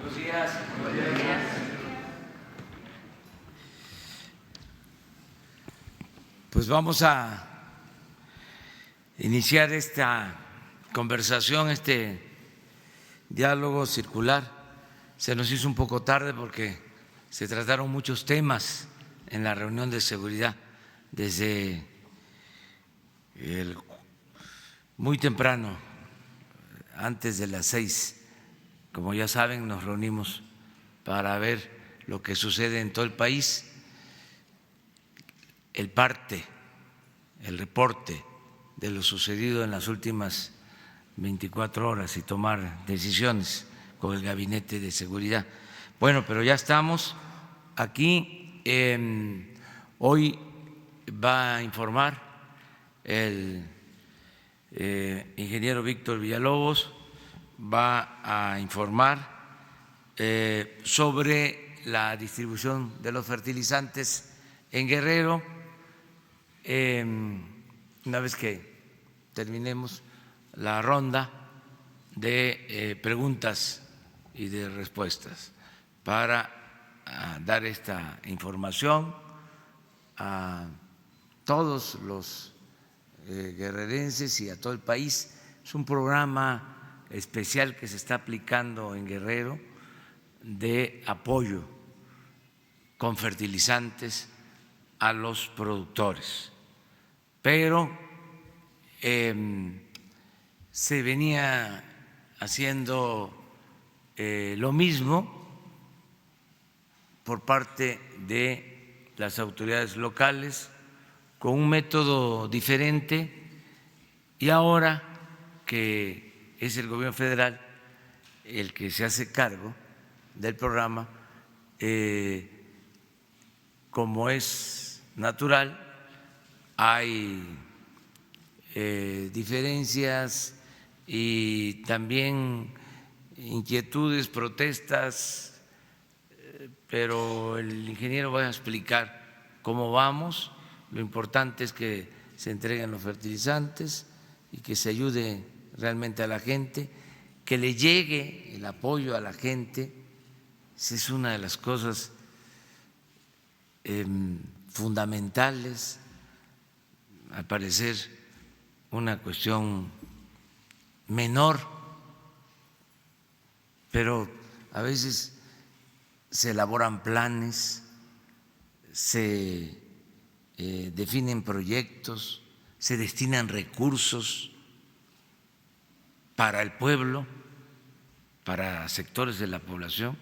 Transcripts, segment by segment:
Buenos días. Pues vamos a iniciar esta conversación, este diálogo circular. Se nos hizo un poco tarde porque se trataron muchos temas en la reunión de seguridad desde muy temprano, antes de las 6. Como ya saben, nos reunimos para ver lo que sucede en todo el país, el reporte de lo sucedido en las últimas 24 horas y tomar decisiones con el Gabinete de Seguridad. Bueno, pero ya estamos aquí. Hoy va a informar el ingeniero Víctor Villalobos, va a informar sobre la distribución de los fertilizantes en Guerrero. Una vez que terminemos la ronda de preguntas y de respuestas para dar esta información a todos los guerrerenses y a todo el país. Es un programa especial que se está aplicando en Guerrero de apoyo con fertilizantes a los productores, pero se venía haciendo lo mismo por parte de las autoridades locales con un método diferente, y ahora que es el gobierno federal el que se hace cargo del programa, como es natural, hay diferencias y también inquietudes, protestas, pero el ingeniero va a explicar cómo vamos. Lo importante es que se entreguen los fertilizantes y que se ayude realmente a la gente, que le llegue el apoyo a la gente. Esa es una de las cosas fundamentales, al parecer una cuestión menor, pero a veces se elaboran planes, se definen proyectos, se destinan recursos para el pueblo, para sectores de la población,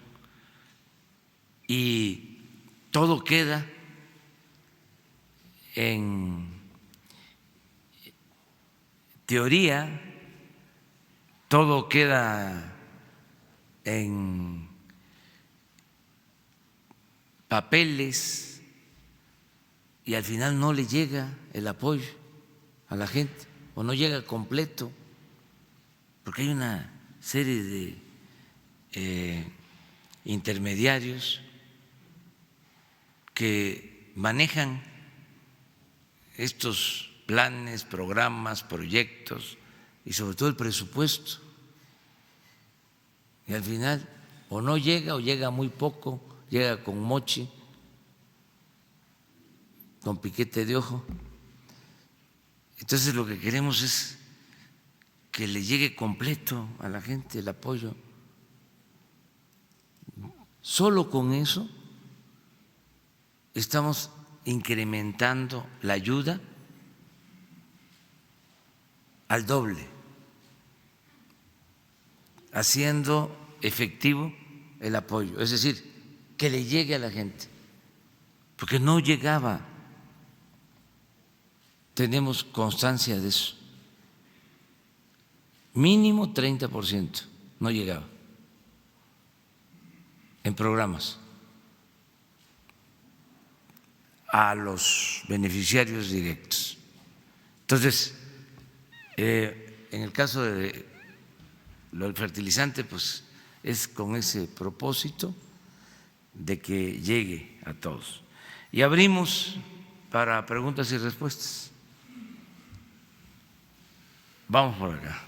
y todo queda en teoría, todo queda en papeles, y al final no le llega el apoyo a la gente o no llega completo, porque hay una serie de intermediarios que manejan estos planes, programas, proyectos y sobre todo el presupuesto. Y al final o no llega o llega muy poco, llega con moche, con piquete de ojo. Entonces lo que queremos es que le llegue completo a la gente el apoyo. Solo con eso estamos incrementando la ayuda al doble haciendo efectivo el apoyo, es decir, que le llegue a la gente, porque no llegaba. Tenemos constancia de eso. Mínimo 30% no llegaba en programas a los beneficiarios directos. Entonces, en el caso de lo del fertilizante, pues es con ese propósito de que llegue a todos. Y abrimos para preguntas y respuestas. Vamos por acá.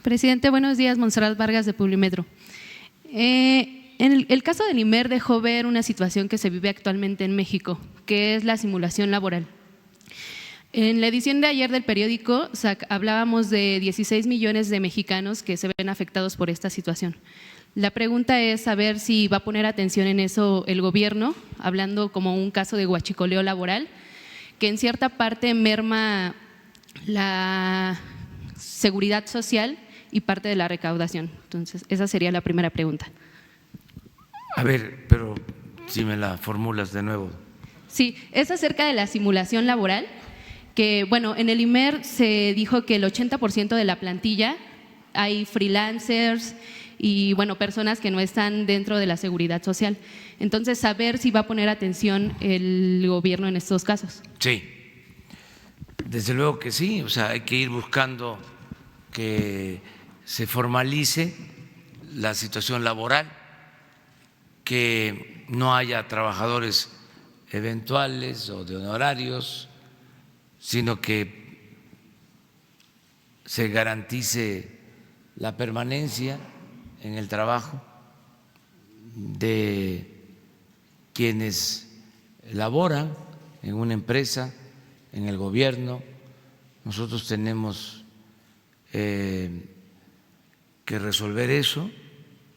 Presidente, buenos días. Montserrat Vargas, de Publimetro. En el caso del IMER dejó ver una situación que se vive actualmente en México, que es la simulación laboral. En la edición de ayer del periódico hablábamos de 16 millones de mexicanos que se ven afectados por esta situación. La pregunta es saber si va a poner atención en eso el gobierno, hablando como un caso de huachicoleo laboral, que en cierta parte merma la seguridad social y parte de la recaudación. Entonces, esa sería la primera pregunta. A ver, pero si me la formulas de nuevo. Sí, es acerca de la simulación laboral, que bueno, en el IMER se dijo que el 80% de la plantilla hay freelancers y bueno, personas que no están dentro de la seguridad social. Entonces, saber si va a poner atención el gobierno en estos casos. Sí, desde luego que sí, o sea, hay que ir buscando que se formalice la situación laboral, que no haya trabajadores eventuales o de honorarios, sino que se garantice la permanencia en el trabajo de quienes laboran en una empresa, en el gobierno. Nosotros tenemos que resolver eso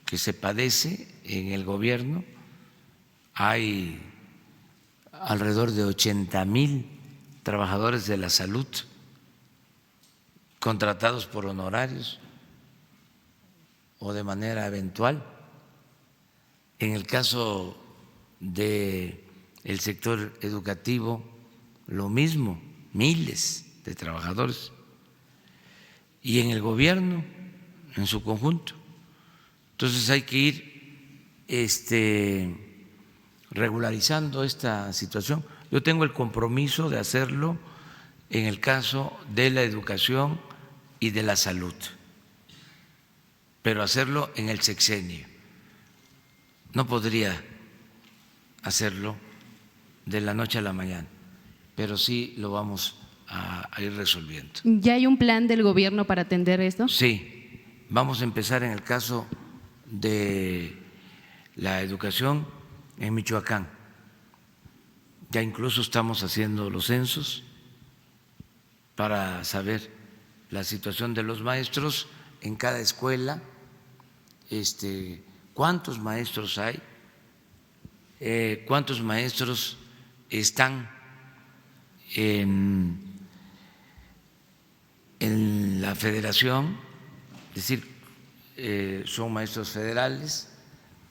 que se padece en el gobierno. Hay alrededor de 80,000 trabajadores de la salud contratados por honorarios o de manera eventual. En el caso del sector educativo, lo mismo, miles de trabajadores. Y en el gobierno, en su conjunto. Entonces hay que ir regularizando esta situación. Yo tengo el compromiso de hacerlo en el caso de la educación y de la salud, pero hacerlo en el sexenio. No podría hacerlo de la noche a la mañana, pero sí lo vamos a ir resolviendo. ¿Ya hay un plan del gobierno para atender esto? Sí, vamos a empezar en el caso de la educación en Michoacán. Ya incluso estamos haciendo los censos para saber la situación de los maestros en cada escuela, cuántos maestros hay, cuántos maestros están en la federación, es decir, son maestros federales,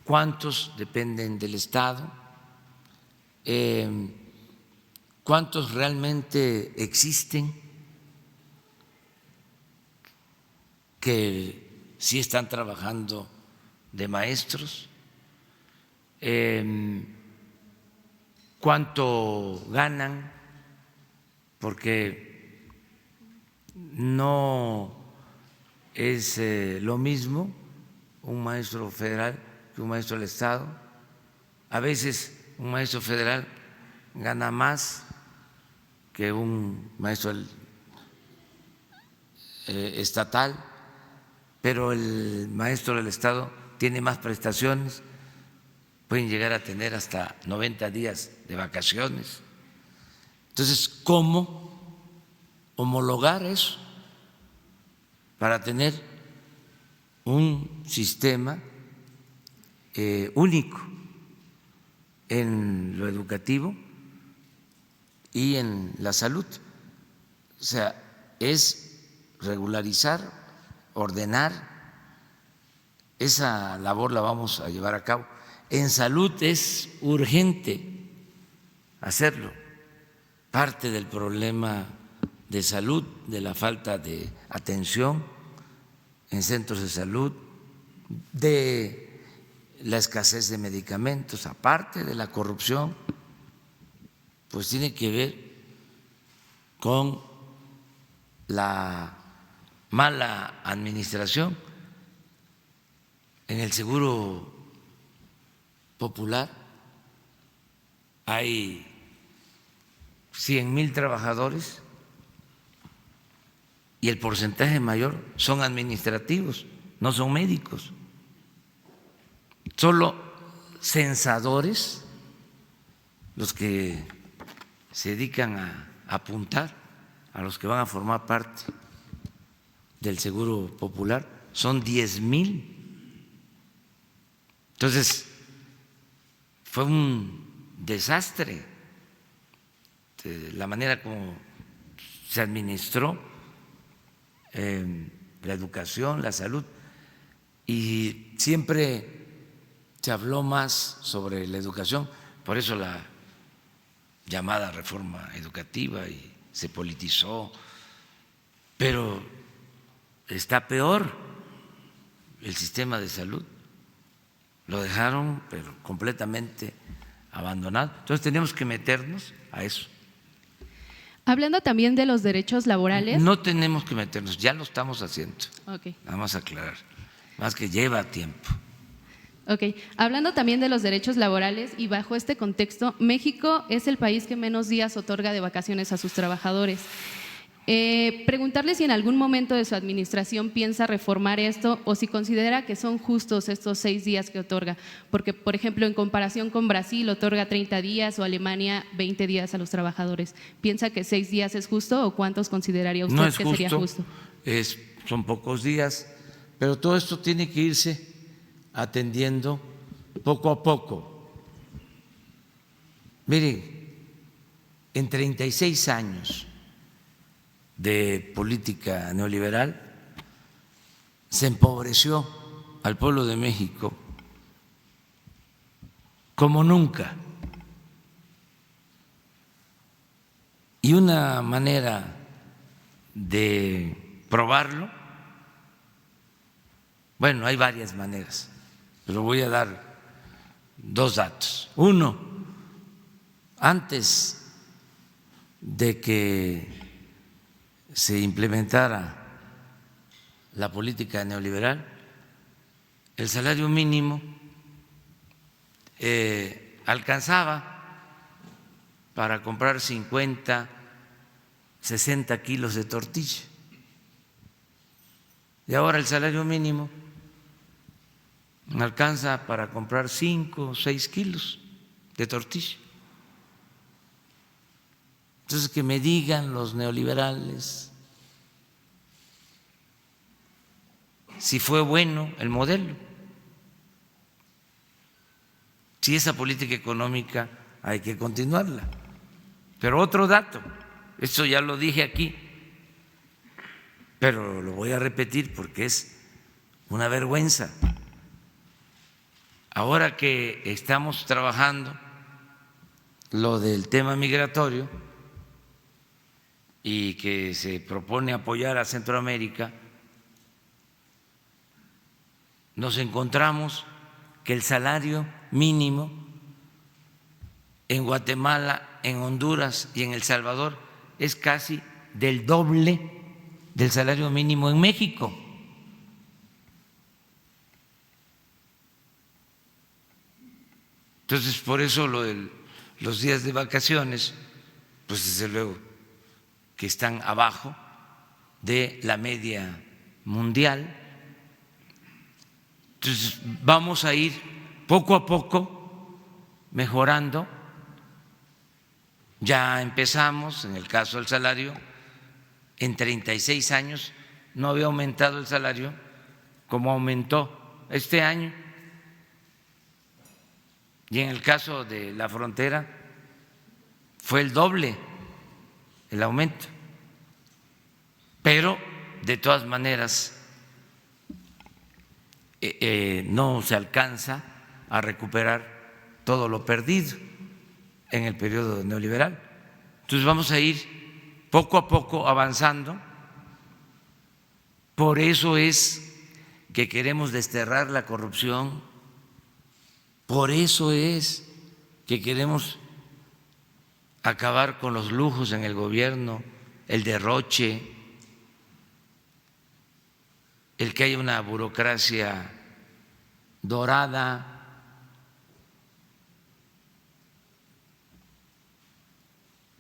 cuántos dependen del Estado, cuántos realmente existen que sí están trabajando de maestros, cuánto ganan, porque no es lo mismo un maestro federal que un maestro del Estado. A veces un maestro federal gana más que un maestro estatal, pero el maestro del Estado tiene más prestaciones, pueden llegar a tener hasta 90 días de vacaciones. Entonces, ¿cómo homologar eso para tener un sistema único en lo educativo y en la salud? O sea, es regularizar, ordenar. Esa labor la vamos a llevar a cabo. En salud es urgente hacerlo. Parte del problema de salud, de la falta de atención en centros de salud, de la escasez de medicamentos, aparte de la corrupción, pues tiene que ver con la mala administración. En el Seguro Popular hay 100,000 trabajadores y el porcentaje mayor son administrativos, no son médicos. Solo censadores, los que se dedican a apuntar a los que van a formar parte del Seguro Popular, son 10,000. Entonces, fue un desastre la manera como se administró la educación, la salud, y siempre se habló más sobre la educación, por eso la llamada reforma educativa, y se politizó, pero está peor el sistema de salud, lo dejaron pero completamente abandonado. Entonces tenemos que meternos a eso. Hablando también de los derechos laborales. No tenemos que meternos, ya lo estamos haciendo. Okay. Vamos a aclarar, más que lleva tiempo. Ok, hablando también de los derechos laborales y bajo este contexto, México es el país que menos días otorga de vacaciones a sus trabajadores. Preguntarle si en algún momento de su administración piensa reformar esto o si considera que son justos estos 6 días que otorga, porque por ejemplo en comparación con Brasil otorga 30 días o Alemania 20 días a los trabajadores. ¿Piensa que 6 días es justo o cuántos consideraría usted que sería justo? Son pocos días, pero todo esto tiene que irse atendiendo poco a poco. Miren, en 36 años de política neoliberal se empobreció al pueblo de México como nunca. Y una manera de probarlo, bueno, hay varias maneras, pero voy a dar 2 datos. Uno, antes de que se implementara la política neoliberal, el salario mínimo alcanzaba para comprar 50, 60 kilos de tortilla. Y ahora el salario mínimo alcanza para comprar 5 o 6 kilos de tortilla. Entonces, que me digan los neoliberales si fue bueno el modelo, si esa política económica hay que continuarla. Pero otro dato, esto ya lo dije aquí, pero lo voy a repetir porque es una vergüenza. Ahora que estamos trabajando lo del tema migratorio y que se propone apoyar a Centroamérica, nos encontramos que el salario mínimo en Guatemala, en Honduras y en El Salvador es casi del doble del salario mínimo en México. Entonces, por eso lo de los días de vacaciones, pues desde luego que están abajo de la media mundial. Entonces, vamos a ir poco a poco mejorando. Ya empezamos, en el caso del salario, en 36 años no había aumentado el salario como aumentó este año. Y en el caso de la frontera fue el doble el aumento. Pero de todas maneras no se alcanza a recuperar todo lo perdido en el periodo neoliberal. Entonces vamos a ir poco a poco avanzando. Por eso es que queremos desterrar la corrupción, por eso es que queremos acabar con los lujos en el gobierno, el derroche, el que haya una burocracia dorada,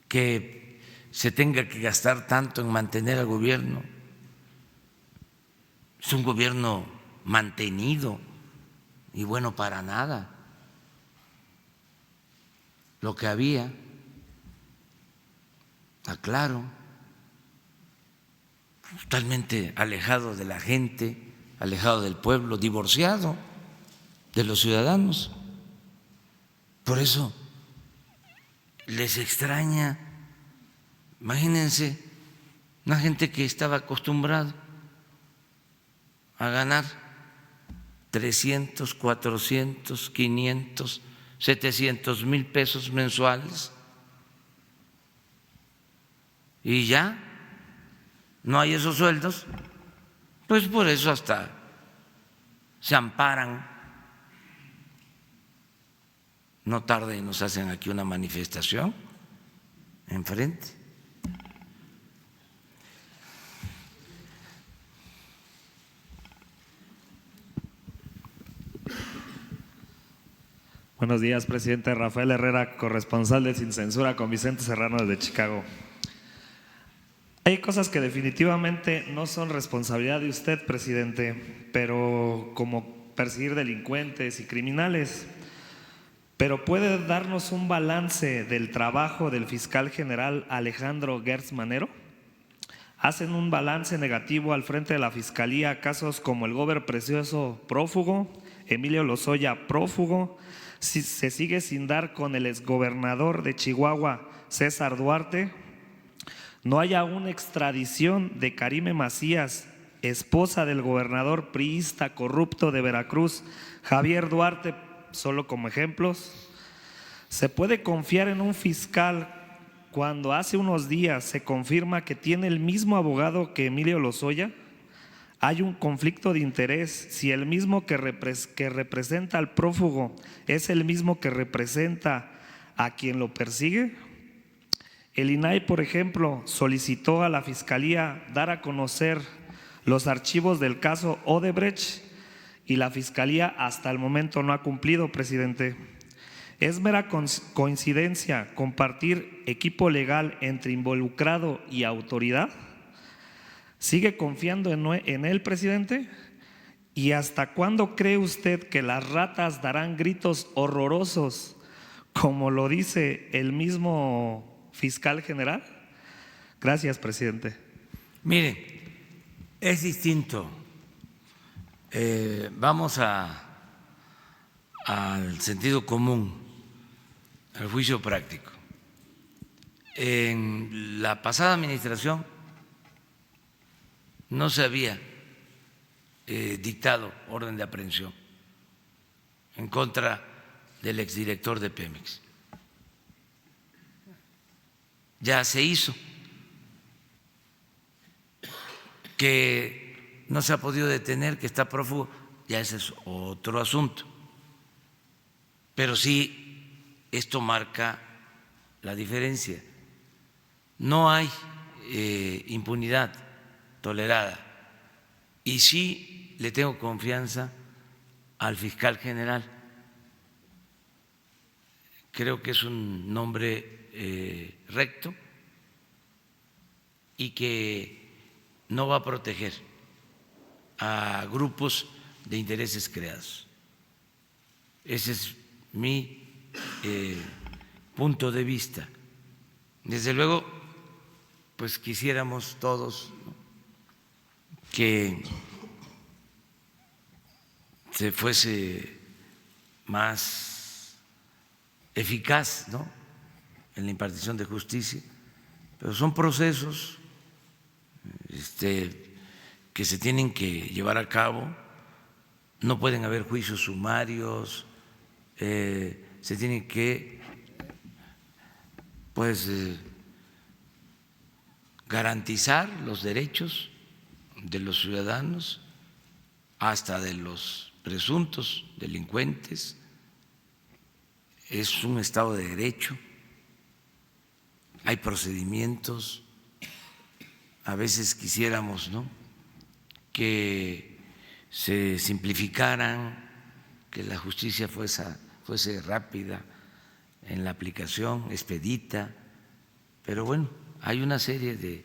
que se tenga que gastar tanto en mantener al gobierno. Es un gobierno mantenido y bueno para nada. Lo que había, aclaro, totalmente alejado de la gente, alejado del pueblo, divorciado de los ciudadanos. Por eso les extraña. Imagínense una gente que estaba acostumbrada a ganar 300, 400, 500, 700 mil pesos mensuales y ya no hay esos sueldos, pues por eso hasta se amparan. No tarde y nos hacen aquí una manifestación enfrente. Buenos días, presidente. Rafael Herrera, corresponsal de Sin Censura con Vicente Serrano desde Chicago. Hay cosas que definitivamente no son responsabilidad de usted, presidente, pero como perseguir delincuentes y criminales. Pero ¿puede darnos un balance del trabajo del fiscal general Alejandro Gertz Manero? ¿Hacen un balance negativo al frente de la fiscalía casos como el Gober Precioso prófugo, Emilio Lozoya prófugo? Si se sigue sin dar con el exgobernador de Chihuahua, César Duarte. No hay aún extradición de Karime Macías, esposa del gobernador priista corrupto de Veracruz, Javier Duarte, solo como ejemplos. ¿Se puede confiar en un fiscal cuando hace unos días se confirma que tiene el mismo abogado que Emilio Lozoya? Hay un conflicto de interés si el mismo que representa al prófugo es el mismo que representa a quien lo persigue. El INAI, por ejemplo, solicitó a la Fiscalía dar a conocer los archivos del caso Odebrecht y la Fiscalía hasta el momento no ha cumplido, presidente. ¿Es mera coincidencia compartir equipo legal entre involucrado y autoridad? ¿Sigue confiando en él, presidente? ¿Y hasta cuándo cree usted que las ratas darán gritos horrorosos, como lo dice el mismo fiscal general? Gracias, presidente. Mire, es distinto. Vamos al sentido común, al juicio práctico. En la pasada administración no se había dictado orden de aprehensión en contra del exdirector de Pemex. Ya se hizo. Que no se ha podido detener, que está prófugo, ya ese es otro asunto. Pero sí, esto marca la diferencia. No hay impunidad tolerada. Y sí le tengo confianza al fiscal general. Creo que es un nombre recto y que no va a proteger a grupos de intereses creados. Ese es mi punto de vista. Desde luego, pues quisiéramos todos que se fuese más eficaz, ¿no?, en la impartición de justicia, pero son procesos, que se tienen que llevar a cabo. No pueden haber juicios sumarios, se tienen que garantizar los derechos de los ciudadanos, hasta de los presuntos delincuentes. Es un Estado de Derecho, hay procedimientos. A veces quisiéramos, ¿no?, que se simplificaran, que la justicia fuese rápida en la aplicación, expedita, pero bueno, hay una serie de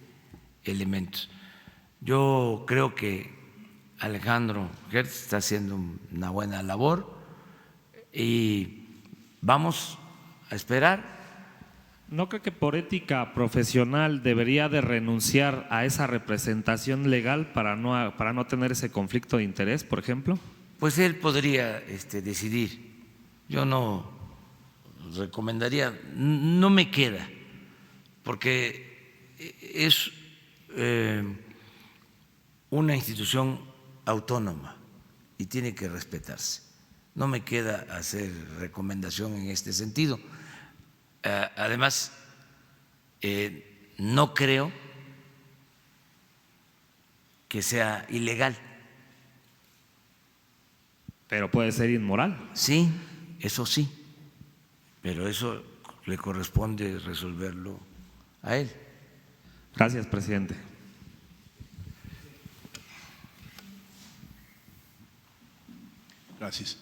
elementos. Yo creo que Alejandro Gertz está haciendo una buena labor y vamos a esperar. ¿No cree que por ética profesional debería de renunciar a esa representación legal para no tener ese conflicto de interés, por ejemplo? Pues él podría decidir. Yo no recomendaría, no me queda, porque es una institución autónoma y tiene que respetarse. No me queda hacer recomendación en este sentido. Además, no creo que sea ilegal. Pero puede ser inmoral. Sí, eso sí, pero eso le corresponde resolverlo a él. Gracias, presidente. Gracias.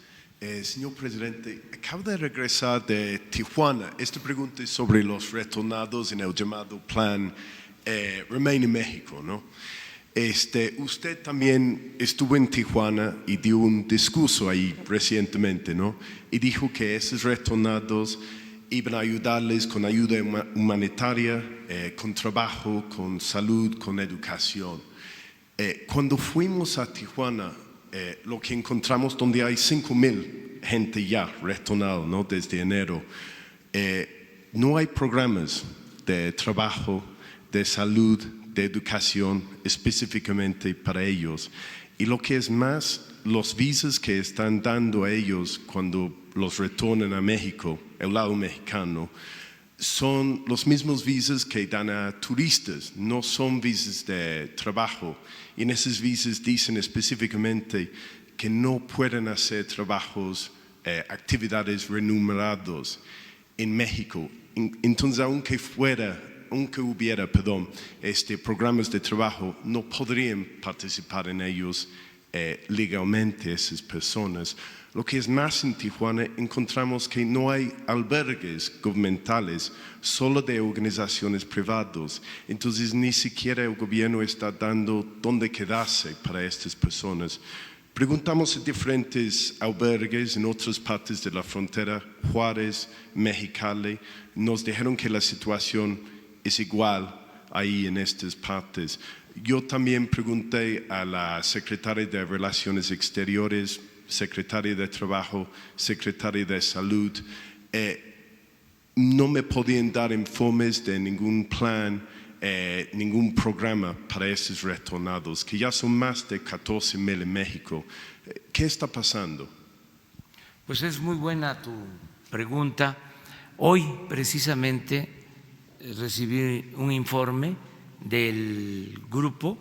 Señor presidente, acabo de regresar de Tijuana. Esta pregunta es sobre los retornados en el llamado plan Remain en México, ¿no? Usted también estuvo en Tijuana y dio un discurso ahí recientemente, ¿no? Y dijo que esos retornados iban a ayudarles con ayuda humanitaria, con trabajo, con salud, con educación. Cuando fuimos a Tijuana, lo que encontramos donde hay 5,000 gente ya retornado, ¿no?, desde enero, no hay programas de trabajo, de salud, de educación específicamente para ellos. Y lo que es más, los visas que están dando a ellos cuando los retornan a México, el lado mexicano, son los mismos visas que dan a turistas, no son visas de trabajo. Y en esas visas dicen específicamente que no pueden hacer trabajos, actividades remuneradas en México. Entonces, aunque hubiera programas de trabajo, no podrían participar en ellos legalmente esas personas. Lo que es más, en Tijuana encontramos que no hay albergues gubernamentales, solo de organizaciones privadas. Entonces ni siquiera el gobierno está dando dónde quedarse para estas personas. Preguntamos a diferentes albergues en otras partes de la frontera, Juárez, Mexicali, nos dijeron que la situación es igual ahí en estas partes. Yo también pregunté a la secretaria de Relaciones Exteriores, secretaria de Trabajo, secretaria de Salud, no me podían dar informes de ningún plan, ningún programa para esos retornados, que ya son más de 14,000 en México. ¿Qué está pasando? Pues es muy buena tu pregunta. Hoy precisamente recibí un informe del grupo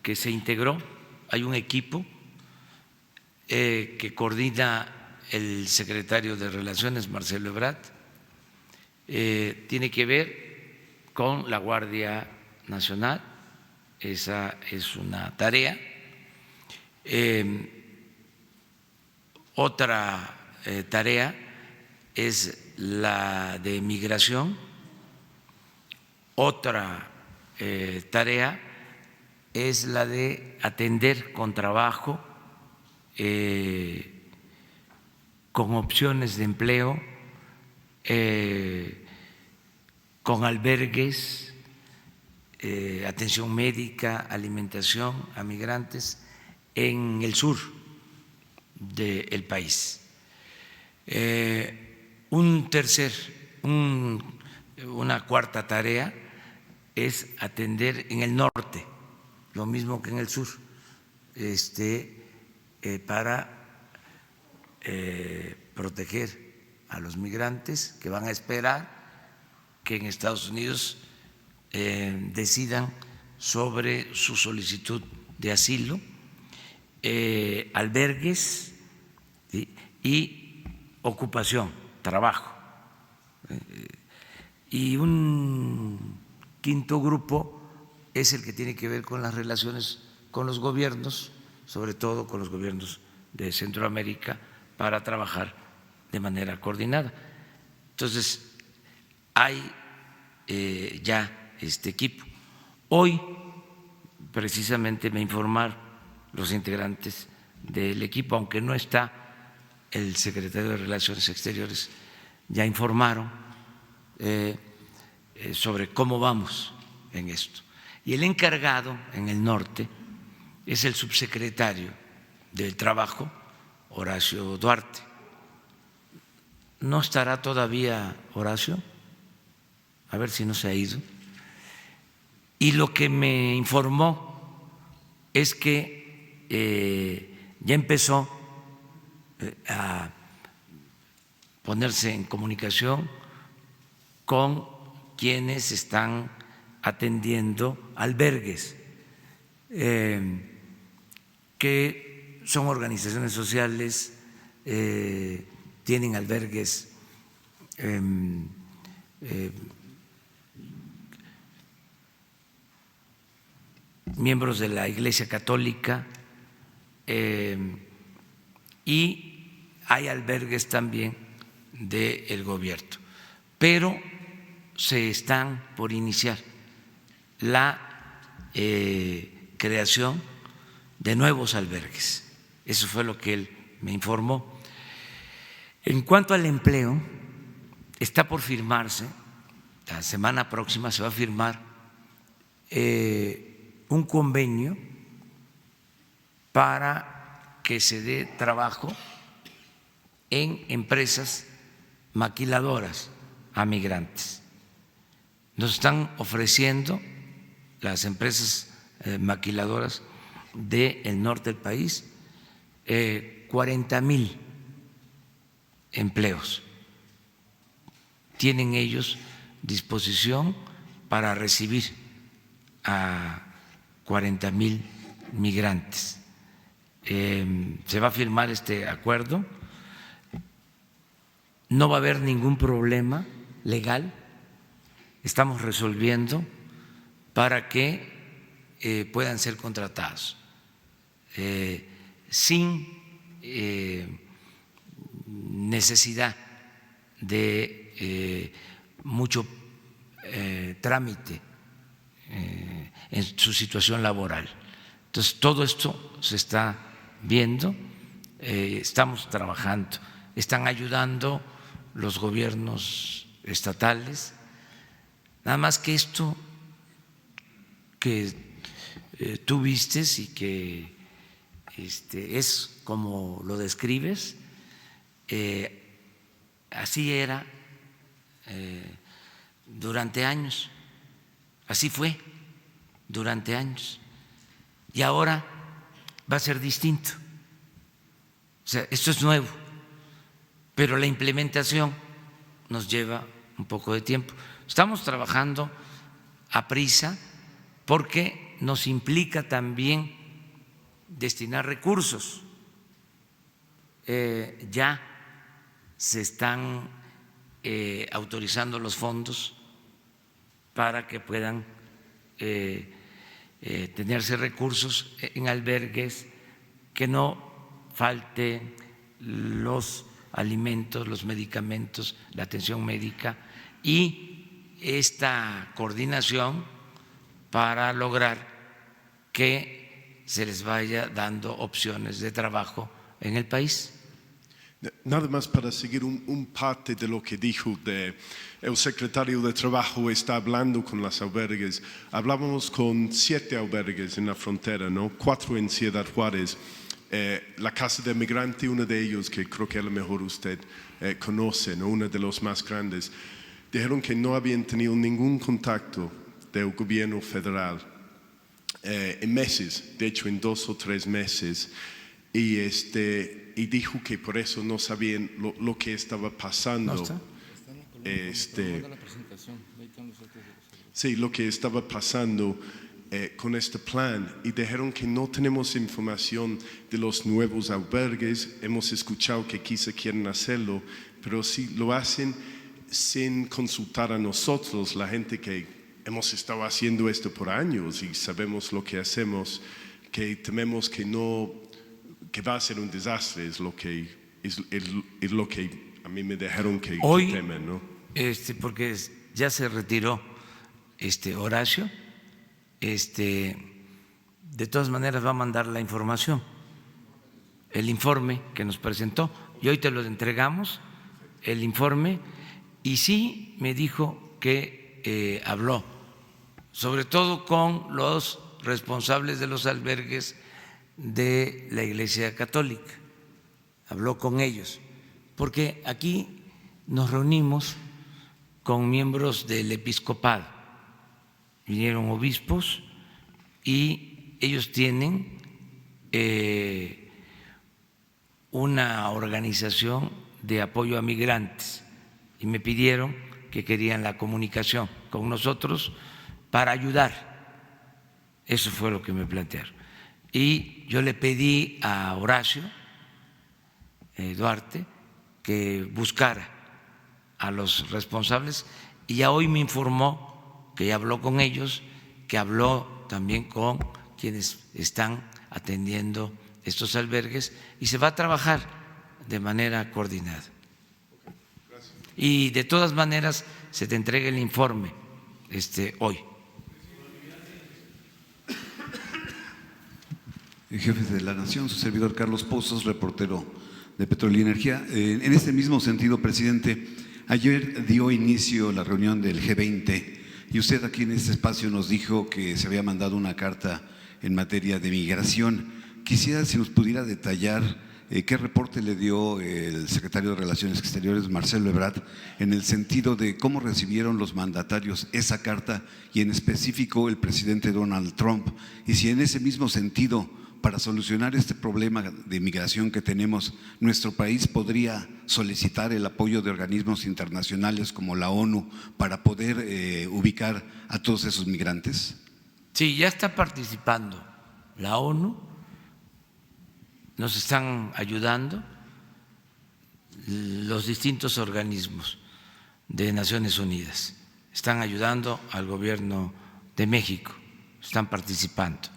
que se integró. Hay un equipo que coordina el secretario de Relaciones, Marcelo Ebrard. Tiene que ver con la Guardia Nacional, esa es una tarea. Otra tarea es la de migración. Otra tarea es la de atender con trabajo, con opciones de empleo, con albergues, atención médica, alimentación a migrantes en el sur del país. Una cuarta tarea es atender en el norte lo mismo que en el sur, para proteger a los migrantes que van a esperar que en Estados Unidos decidan sobre su solicitud de asilo, albergues, ¿sí?, y ocupación, trabajo. Y un quinto grupo es el que tiene que ver con las relaciones con los gobiernos, sobre todo con los gobiernos de Centroamérica, para trabajar de manera coordinada. Entonces, hay ya este equipo. Hoy, precisamente, me informaron los integrantes del equipo, aunque no está el secretario de Relaciones Exteriores, ya informaron sobre cómo vamos en esto. Y el encargado en el norte es el subsecretario del Trabajo, Horacio Duarte. ¿No estará todavía Horacio? A ver si no se ha ido. Y lo que me informó es que ya empezó a ponerse en comunicación con quienes están atendiendo albergues, que son organizaciones sociales, tienen albergues miembros de la Iglesia Católica, y hay albergues también del gobierno, pero se están por iniciar la creación de nuevos albergues. Eso fue lo que él me informó. En cuanto al empleo, está por firmarse, la semana próxima se va a firmar un convenio para que se dé trabajo en empresas maquiladoras a migrantes. Nos están ofreciendo las empresas maquiladoras del norte del país 40,000 empleos. Tienen ellos disposición para recibir a 40,000 migrantes. Se va a firmar este acuerdo. No va a haber ningún problema legal. Estamos resolviendo para que puedan ser contratados sin necesidad de mucho trámite en su situación laboral. Entonces, todo esto se está viendo, estamos trabajando, están ayudando los gobiernos estatales. Nada más que esto que tú vistes y que es como lo describes, así era durante años, así fue durante años, y ahora va a ser distinto. O sea, esto es nuevo, pero la implementación nos lleva un poco de tiempo. Estamos trabajando a prisa porque nos implica también destinar recursos. Ya se están autorizando los fondos para que puedan tenerse recursos en albergues, que no falte los alimentos, los medicamentos, la atención médica y esta coordinación para lograr que se les vaya dando opciones de trabajo en el país. Nada más para seguir un parte de lo que dijo el secretario de Trabajo está hablando con las albergues. Hablábamos con 7 albergues en la frontera, ¿no? 4 en Ciudad Juárez. La Casa de Migrante, uno de ellos que creo que a lo mejor usted conoce, ¿no? Uno de los más grandes. Dijeron que no habían tenido ningún contacto del gobierno federal en meses, de hecho en 2 o 3 meses, y dijo que por eso no sabían lo que estaba pasando. Sí, lo que estaba pasando con este plan, y dijeron que no tenemos información de los nuevos albergues. Hemos escuchado que quizá quieren hacerlo, pero si lo hacen sin consultar a nosotros, la gente que hemos estado haciendo esto por años y sabemos lo que hacemos, que tememos que va a ser un desastre, es lo que a mí me dijeron que hoy temen, ¿no? Porque ya se retiró Horacio, de todas maneras va a mandar la información, el informe que nos presentó, y hoy te lo entregamos, el informe, y sí me dijo que habló, sobre todo con los responsables de los albergues de la Iglesia Católica, habló con ellos, porque aquí nos reunimos con miembros del episcopado, vinieron obispos y ellos tienen una organización de apoyo a migrantes y me pidieron que querían la comunicación con nosotros para ayudar. Eso fue lo que me plantearon. Y yo le pedí a Horacio Duarte que buscara a los responsables y ya hoy me informó que ya habló con ellos, que habló también con quienes están atendiendo estos albergues y se va a trabajar de manera coordinada. Y de todas maneras se te entrega el informe hoy. Jefes de la Nación, su servidor Carlos Pozos, reportero de Petróleo y Energía. En este mismo sentido, presidente, ayer dio inicio la reunión del G20 y usted aquí en este espacio nos dijo que se había mandado una carta en materia de migración. Quisiera si nos pudiera detallar qué reporte le dio el secretario de Relaciones Exteriores, Marcelo Ebrard, en el sentido de cómo recibieron los mandatarios esa carta y en específico el presidente Donald Trump, y si en ese mismo sentido, para solucionar este problema de migración que tenemos, nuestro país podría solicitar el apoyo de organismos internacionales como la ONU para poder ubicar a todos esos migrantes. Sí, ya está participando la ONU, nos están ayudando los distintos organismos de Naciones Unidas, están ayudando al gobierno de México, están participando,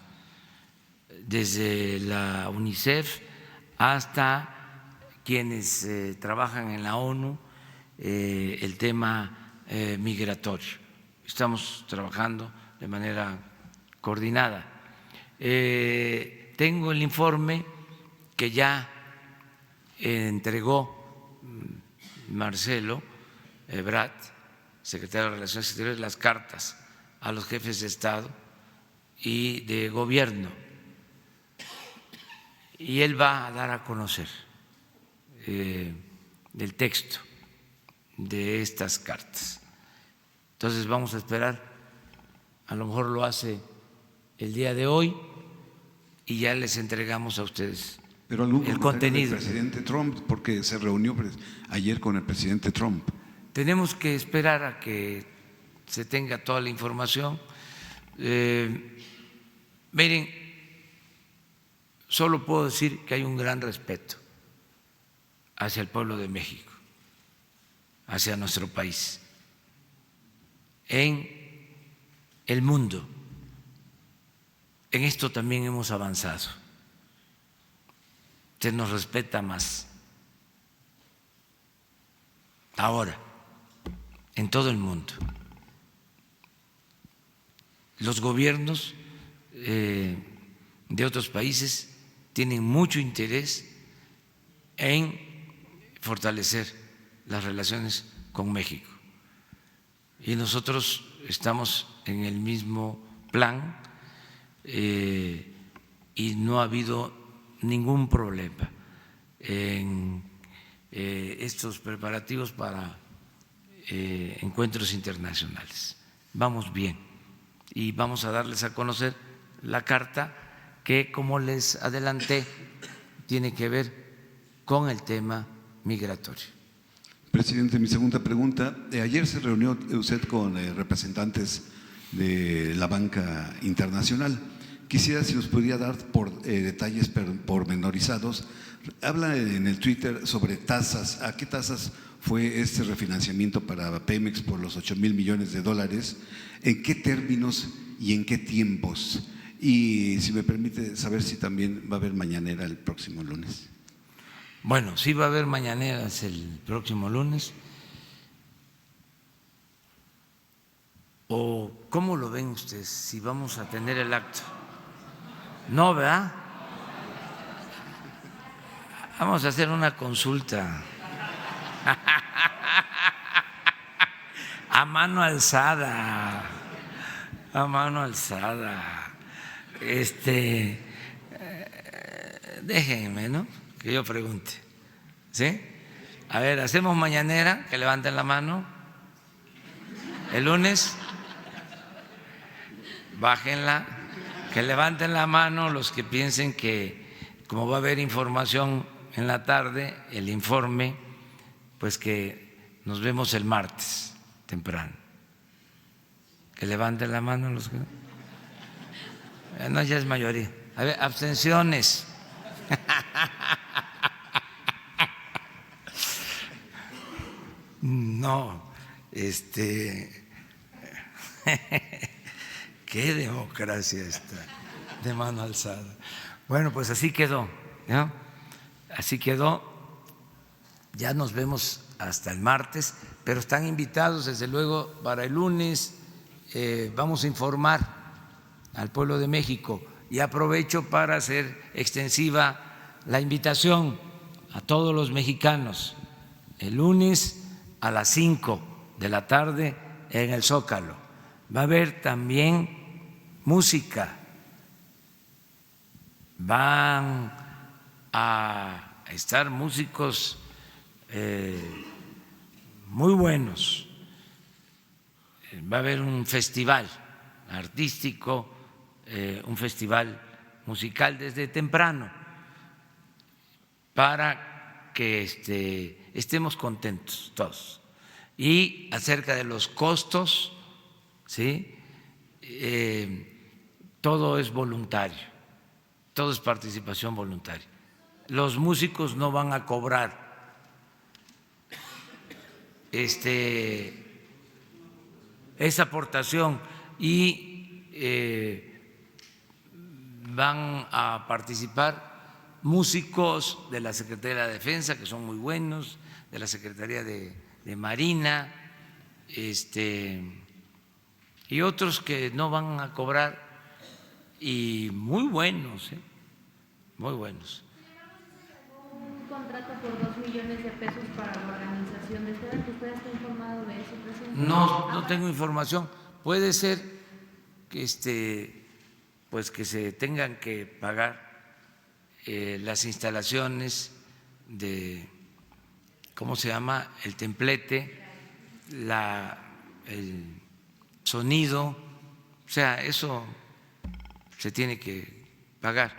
desde la UNICEF hasta quienes trabajan en la ONU, el tema migratorio. Estamos trabajando de manera coordinada. Tengo el informe que ya entregó Marcelo Ebrard, secretario de Relaciones Exteriores, las cartas a los jefes de Estado y de gobierno. Y él va a dar a conocer el texto de estas cartas. Entonces vamos a esperar, a lo mejor lo hace el día de hoy y ya les entregamos a ustedes Pero algún el contenido. Del presidente Trump, porque se reunió ayer con el presidente Trump. Tenemos que esperar a que se tenga toda la información. Miren, solo puedo decir que hay un gran respeto hacia el pueblo de México, hacia nuestro país. En el mundo, en esto también hemos avanzado. Se nos respeta más. Ahora, en todo el mundo, los gobiernos de otros países tienen mucho interés en fortalecer las relaciones con México. Y nosotros estamos en el mismo plan y no ha habido ningún problema en estos preparativos para encuentros internacionales. Vamos bien y vamos a darles a conocer la carta que, como les adelanté, tiene que ver con el tema migratorio. Presidente, mi segunda pregunta. Ayer se reunió usted con representantes de la banca internacional. Quisiera si nos podría dar detalles pormenorizados. Habla en el Twitter sobre tasas. ¿A qué tasas fue este refinanciamiento para Pemex por los 8,000 millones de dólares? ¿En qué términos y en qué tiempos? Y si me permite saber si también va a haber mañanera el próximo lunes. Bueno, sí va a haber mañaneras el próximo lunes. ¿O cómo lo ven ustedes? Si vamos a tener el acto. No, ¿verdad? Vamos a hacer una consulta a mano alzada, a mano alzada. Déjenme, ¿no? Que yo pregunte, ¿sí? A ver, hacemos mañanera, que levanten la mano. El lunes, bájenla, que levanten la mano los que piensen que, como va a haber información en la tarde, el informe, pues que nos vemos el martes temprano. Que levanten la mano los que no, ya es mayoría. A ver, abstenciones. No, qué democracia esta de mano alzada. Bueno, pues así quedó, ¿no? Así quedó. Ya nos vemos hasta el martes, pero están invitados desde luego para el lunes. Vamos a informar al pueblo de México y aprovecho para hacer extensiva la invitación a todos los mexicanos el lunes a las 5 de la tarde en el Zócalo. Va a haber también música, van a estar músicos muy buenos, va a haber un festival artístico, un festival musical desde temprano para que estemos contentos todos. Y acerca de los costos, ¿sí? Todo es voluntario, todo es participación voluntaria. Los músicos no van a cobrar esa aportación y van a participar músicos de la Secretaría de la Defensa, que son muy buenos, de la Secretaría de Marina, y otros que no van a cobrar, y muy buenos, muy buenos. Un contrato por 2 millones de pesos para la organización de este evento. ¿Usted está informado de eso, presidente? No tengo información. Puede ser que pues que se tengan que pagar las instalaciones de, ¿cómo se llama? El templete, el sonido, o sea, eso se tiene que pagar,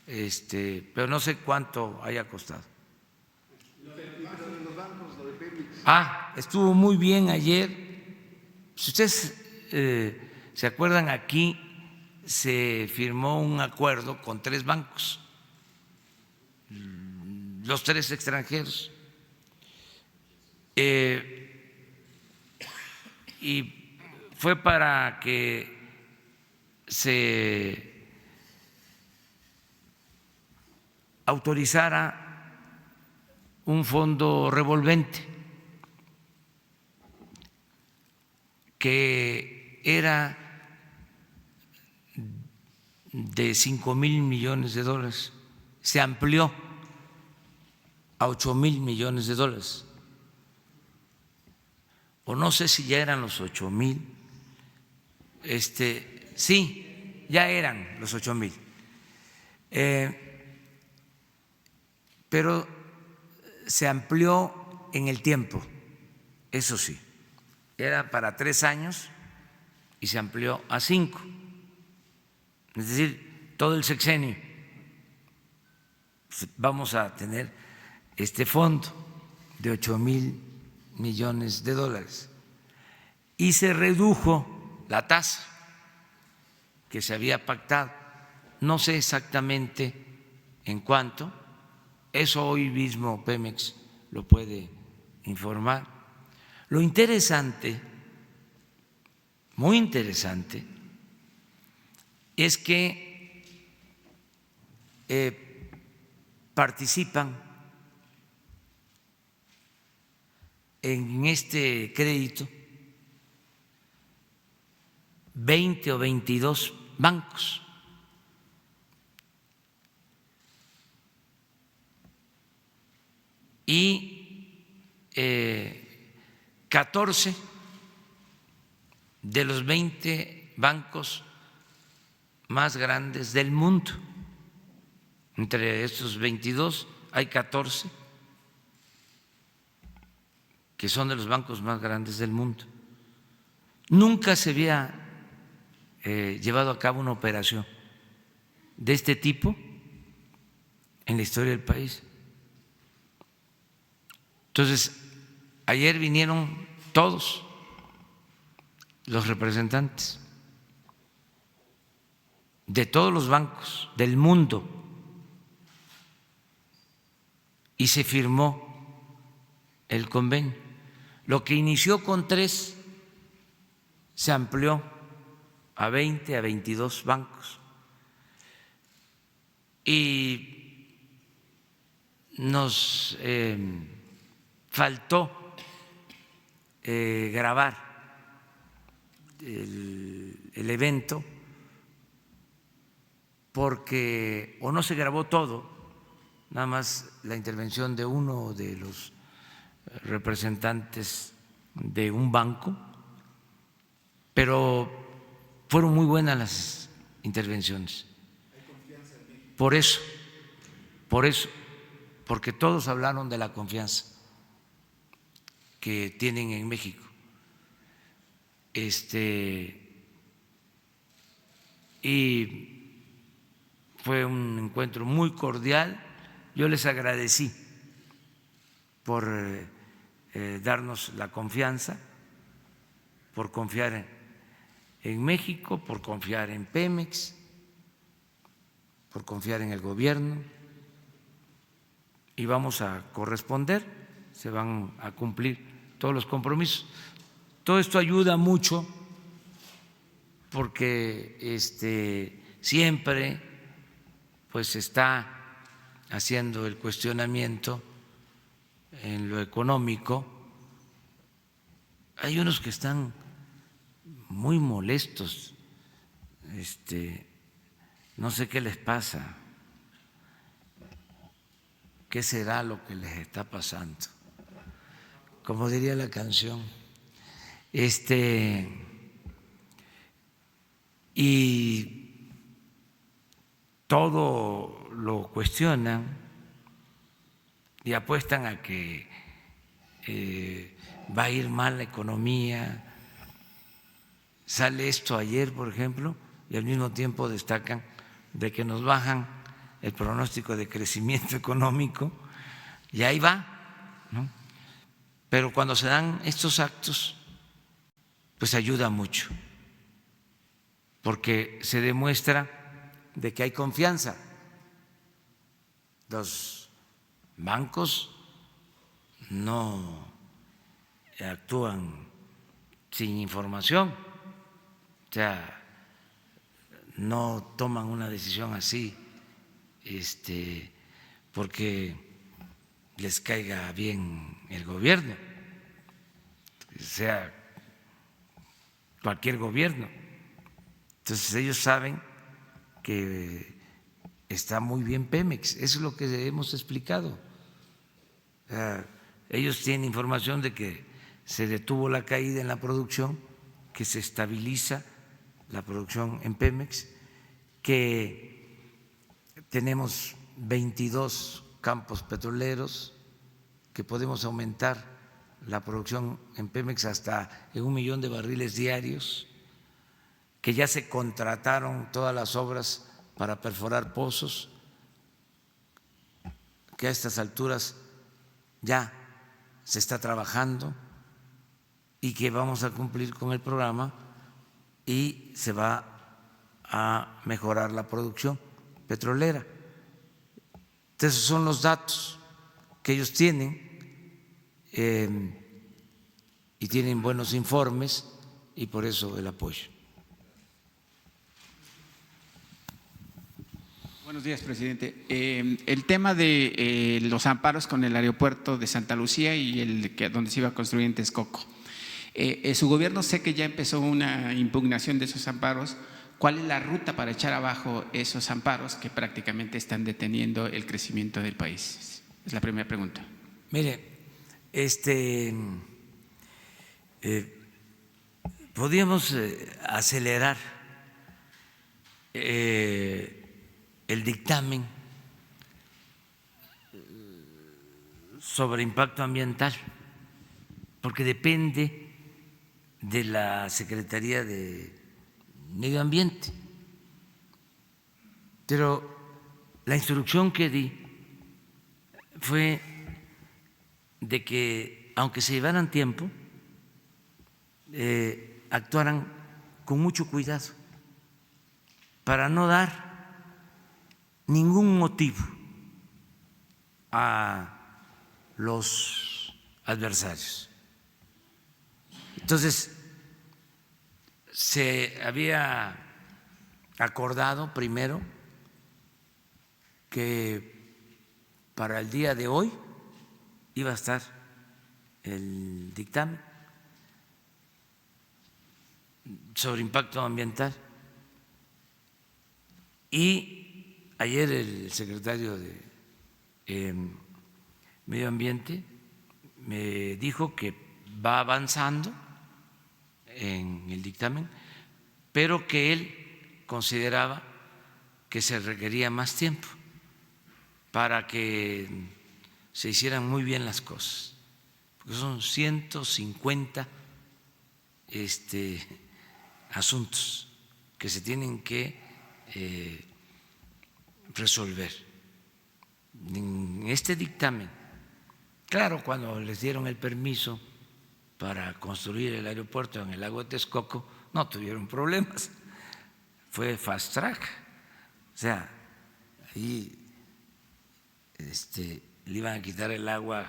pero no sé cuánto haya costado. Estuvo muy bien ayer. Si ustedes se acuerdan, aquí se firmó un acuerdo con 3 bancos, los 3 extranjeros, y fue para que se autorizara un fondo revolvente que era de 5,000 millones de dólares, se amplió a 8,000 millones de dólares, o no sé si ya eran los 8,000, sí, ya eran los 8,000, pero se amplió en el tiempo, eso sí, era para 3 años y se amplió a 5. es decir, todo el sexenio vamos a tener este fondo de 8,000 millones de dólares y se redujo la tasa que se había pactado. No sé exactamente en cuánto, eso hoy mismo Pemex lo puede informar. Lo interesante, muy interesante, es que participan en este crédito 20 o 22 bancos. Y 14 de los 20 bancos más grandes del mundo. Entre estos 22 hay 14 que son de los bancos más grandes del mundo. Nunca se había llevado a cabo una operación de este tipo en la historia del país. Entonces, ayer vinieron todos los representantes de todos los bancos del mundo y se firmó el convenio. Lo que inició con 3 se amplió a 20, a 22 bancos. Y nos faltó grabar el evento porque o no se grabó todo, nada más la intervención de uno de los representantes de un banco, pero fueron muy buenas las intervenciones. Por eso, porque todos hablaron de la confianza que tienen en México. Y fue un encuentro muy cordial. Yo les agradecí por darnos la confianza, por confiar en México, por confiar en Pemex, por confiar en el gobierno, y vamos a corresponder, se van a cumplir todos los compromisos. Todo esto ayuda mucho porque siempre pues se está haciendo el cuestionamiento en lo económico. Hay unos que están muy molestos, no sé qué les pasa, qué será lo que les está pasando, como diría la canción, y todo lo cuestionan y apuestan a que va a ir mal la economía. Sale esto ayer, por ejemplo, y al mismo tiempo destacan de que nos bajan el pronóstico de crecimiento económico, y ahí va, ¿no? Pero cuando se dan estos actos, pues ayuda mucho, porque se demuestra de que hay confianza. Los bancos no actúan sin información, o sea, no toman una decisión así porque les caiga bien el gobierno, sea cualquier gobierno. Entonces ellos saben que está muy bien Pemex, eso es lo que hemos explicado. Ellos tienen información de que se detuvo la caída en la producción, que se estabiliza la producción en Pemex, que tenemos 22 campos petroleros, que podemos aumentar la producción en Pemex hasta en 1 millón de barriles diarios, que ya se contrataron todas las obras para perforar pozos, que a estas alturas ya se está trabajando y que vamos a cumplir con el programa y se va a mejorar la producción petrolera. Entonces, esos son los datos que ellos tienen y tienen buenos informes y por eso el apoyo. Buenos días, presidente. El tema de los amparos con el aeropuerto de Santa Lucía y donde se iba a construir en Texcoco. Su gobierno sé que ya empezó una impugnación de esos amparos. ¿Cuál es la ruta para echar abajo esos amparos que prácticamente están deteniendo el crecimiento del país? Es la primera pregunta. Mire, podríamos acelerar el dictamen sobre impacto ambiental, porque depende de la Secretaría de Medio Ambiente. Pero la instrucción que di fue de que, aunque se llevaran tiempo, actuaran con mucho cuidado para no dar ningún motivo a los adversarios. Entonces, se había acordado primero que para el día de hoy iba a estar el dictamen sobre impacto ambiental y ayer el secretario de Medio Ambiente me dijo que va avanzando en el dictamen, pero que él consideraba que se requería más tiempo para que se hicieran muy bien las cosas, porque son 150 asuntos que se tienen que resolver. En este dictamen, claro, cuando les dieron el permiso para construir el aeropuerto en el lago de Texcoco, no tuvieron problemas, fue fast track, o sea, ahí le iban a quitar el agua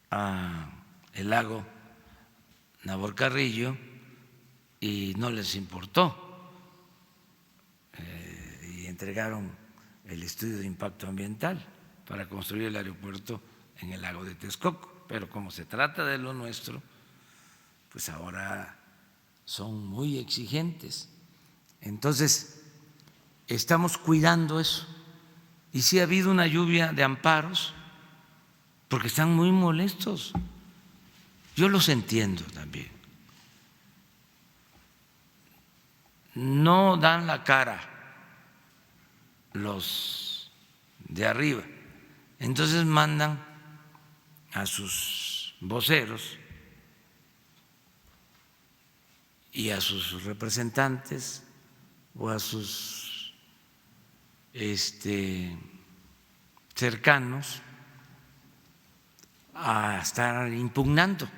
al lago Navorcarrillo y no les importó, y entregaron el estudio de impacto ambiental para construir el aeropuerto en el lago de Texcoco, pero como se trata de lo nuestro, pues ahora son muy exigentes. Entonces, estamos cuidando eso. Y sí ha habido una lluvia de amparos, porque están muy molestos. Yo los entiendo también. No dan la cara los de arriba. Entonces mandan a sus voceros y a sus representantes o a sus cercanos a estar impugnando,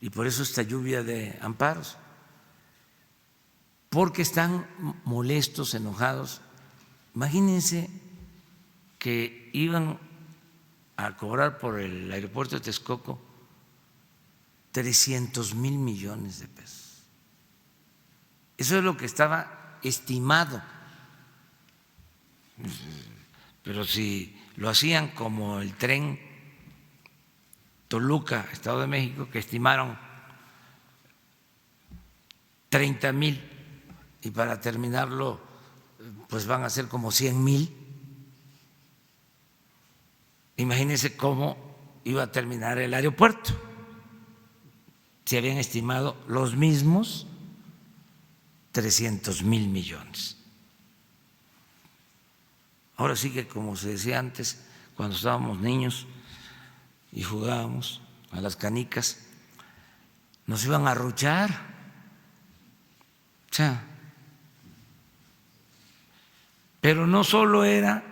y por eso esta lluvia de amparos, porque están molestos, enojados. Imagínense que iban a cobrar por el aeropuerto de Texcoco 300,000 millones de pesos. Eso es lo que estaba estimado. Pero si lo hacían como el tren Toluca, Estado de México, que estimaron 30,000 y para terminarlo pues van a ser como 100,000. Imagínense cómo iba a terminar el aeropuerto. Se habían estimado los mismos 300,000 millones. Ahora sí que, como se decía antes, cuando estábamos niños y jugábamos a las canicas, nos iban a arruchar sea, pero no solo era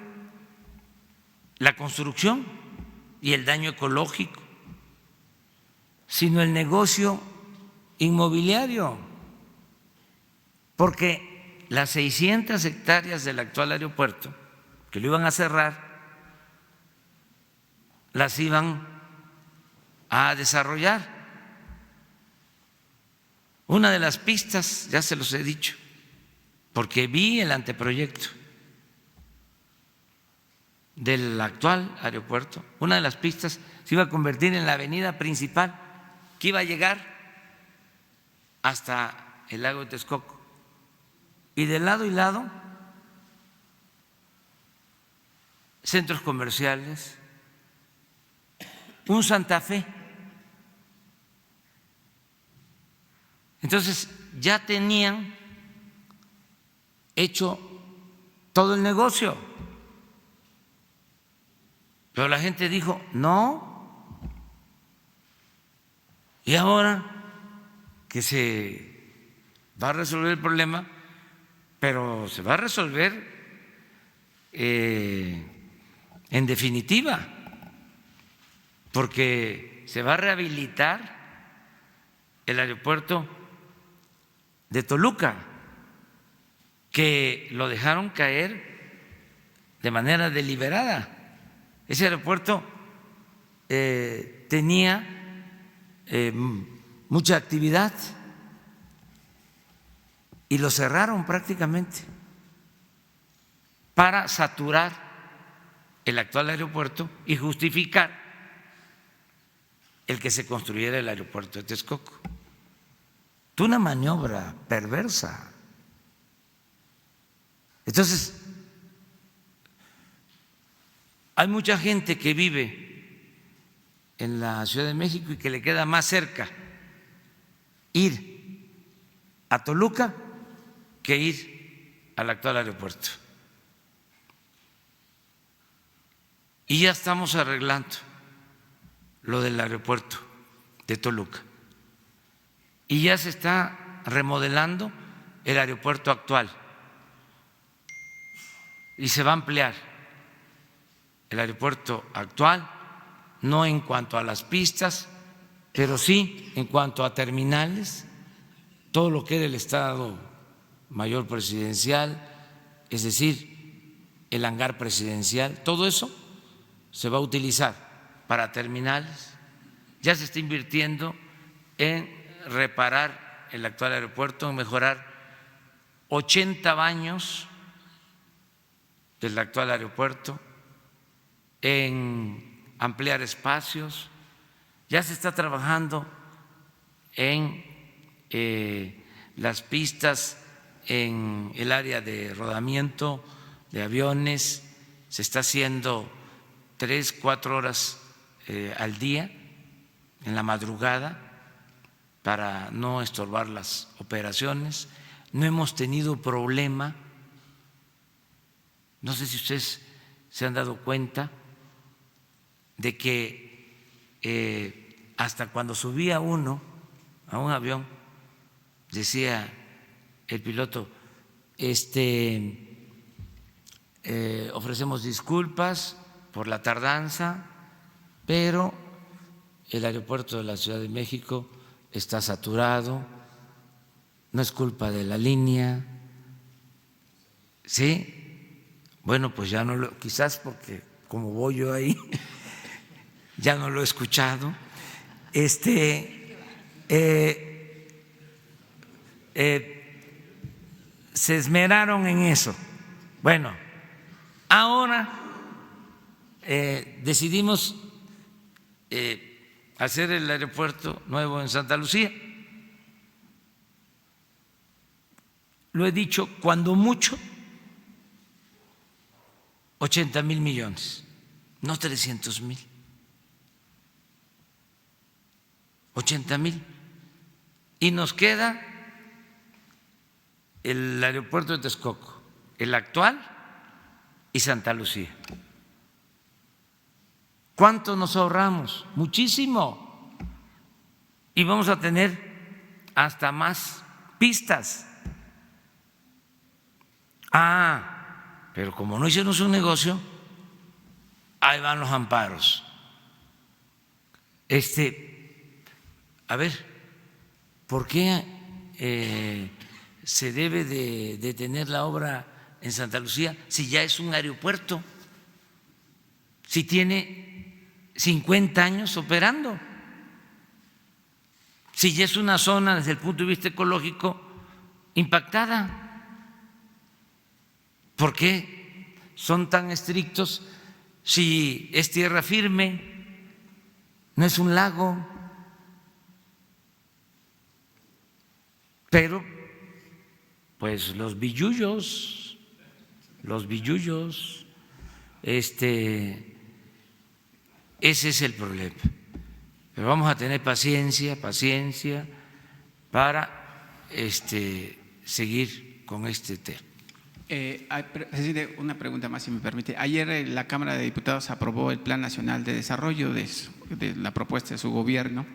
la construcción y el daño ecológico, sino el negocio inmobiliario, porque las 600 hectáreas del actual aeropuerto, que lo iban a cerrar, las iban a desarrollar. Una de las pistas, ya se los he dicho, porque vi el anteproyecto del actual aeropuerto, una de las pistas se iba a convertir en la avenida principal que iba a llegar hasta el lago de Texcoco. Y de lado y lado, centros comerciales, un Santa Fe. Entonces ya tenían hecho todo el negocio. Pero la gente dijo, no. Y ahora que se va a resolver el problema, pero se va a resolver en definitiva, porque se va a rehabilitar el aeropuerto de Toluca, que lo dejaron caer de manera deliberada. Ese aeropuerto tenía mucha actividad y lo cerraron prácticamente para saturar el actual aeropuerto y justificar el que se construyera el aeropuerto de Texcoco. Es una maniobra perversa. Entonces, hay mucha gente que vive en la Ciudad de México y que le queda más cerca ir a Toluca que ir al actual aeropuerto. Y ya estamos arreglando lo del aeropuerto de Toluca. Y ya se está remodelando el aeropuerto actual. Y se va a ampliar el aeropuerto actual, no en cuanto a las pistas, pero sí en cuanto a terminales, todo lo que era el Estado Mayor Presidencial, es decir, el hangar presidencial, todo eso se va a utilizar para terminales. Ya se está invirtiendo en reparar el actual aeropuerto, en mejorar 80 baños del actual aeropuerto, en ampliar espacios. Ya se está trabajando en las pistas, en el área de rodamiento de aviones, se está haciendo 3-4 horas al día en la madrugada para no estorbar las operaciones. No hemos tenido problema, no sé si ustedes se han dado cuenta de que hasta cuando subía uno a un avión decía el piloto, ofrecemos disculpas por la tardanza, pero el aeropuerto de la Ciudad de México está saturado, no es culpa de la línea, ¿sí? Bueno, pues ya no lo, quizás porque como voy yo ahí, ya no lo he escuchado. Se esmeraron en eso. Bueno, ahora decidimos hacer el aeropuerto nuevo en Santa Lucía. Lo he dicho, cuando mucho, 80,000 millones, no 300,000. 80,000. Y nos queda el aeropuerto de Texcoco, el actual y Santa Lucía. ¿Cuánto nos ahorramos? Muchísimo. Y vamos a tener hasta más pistas Pero como no hicieron su negocio, ahí van los amparos. A ver, ¿por qué se debe de detener la obra en Santa Lucía si ya es un aeropuerto? Si tiene 50 años operando, si ya es una zona desde el punto de vista ecológico impactada. ¿Por qué son tan estrictos si es tierra firme, no es un lago? Pero, pues los billullos, ese es el problema. Pero vamos a tener paciencia para seguir con este tema. Presidente, una pregunta más, si me permite. Ayer la Cámara de Diputados aprobó el Plan Nacional de Desarrollo de la propuesta de su gobierno.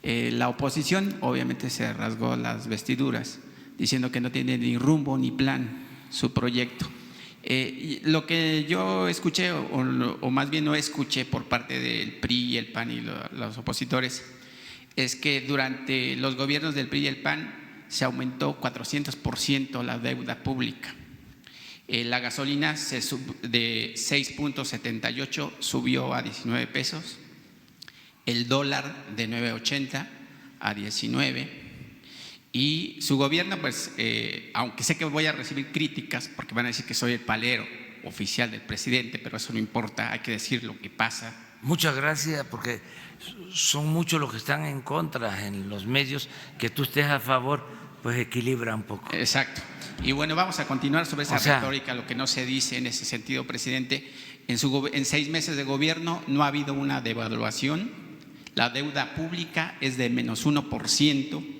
La oposición obviamente se rasgó las vestiduras, diciendo que no tiene ni rumbo ni plan su proyecto. Lo que yo escuché, o más bien no escuché por parte del PRI y el PAN y los opositores, es que durante los gobiernos del PRI y el PAN se aumentó 400% la deuda pública. La gasolina de 6.78 subió a 19 pesos, el dólar de 9.80 a 19, y su gobierno, pues, aunque sé que voy a recibir críticas porque van a decir que soy el palero oficial del presidente, pero eso no importa, hay que decir lo que pasa. Muchas gracias, porque son muchos los que están en contra en los medios, que tú estés a favor, pues equilibra un poco. Exacto. Y bueno, vamos a continuar sobre esa retórica, lo que no se dice en ese sentido, presidente. En 6 meses de gobierno no ha habido una devaluación, la deuda pública es de menos 1%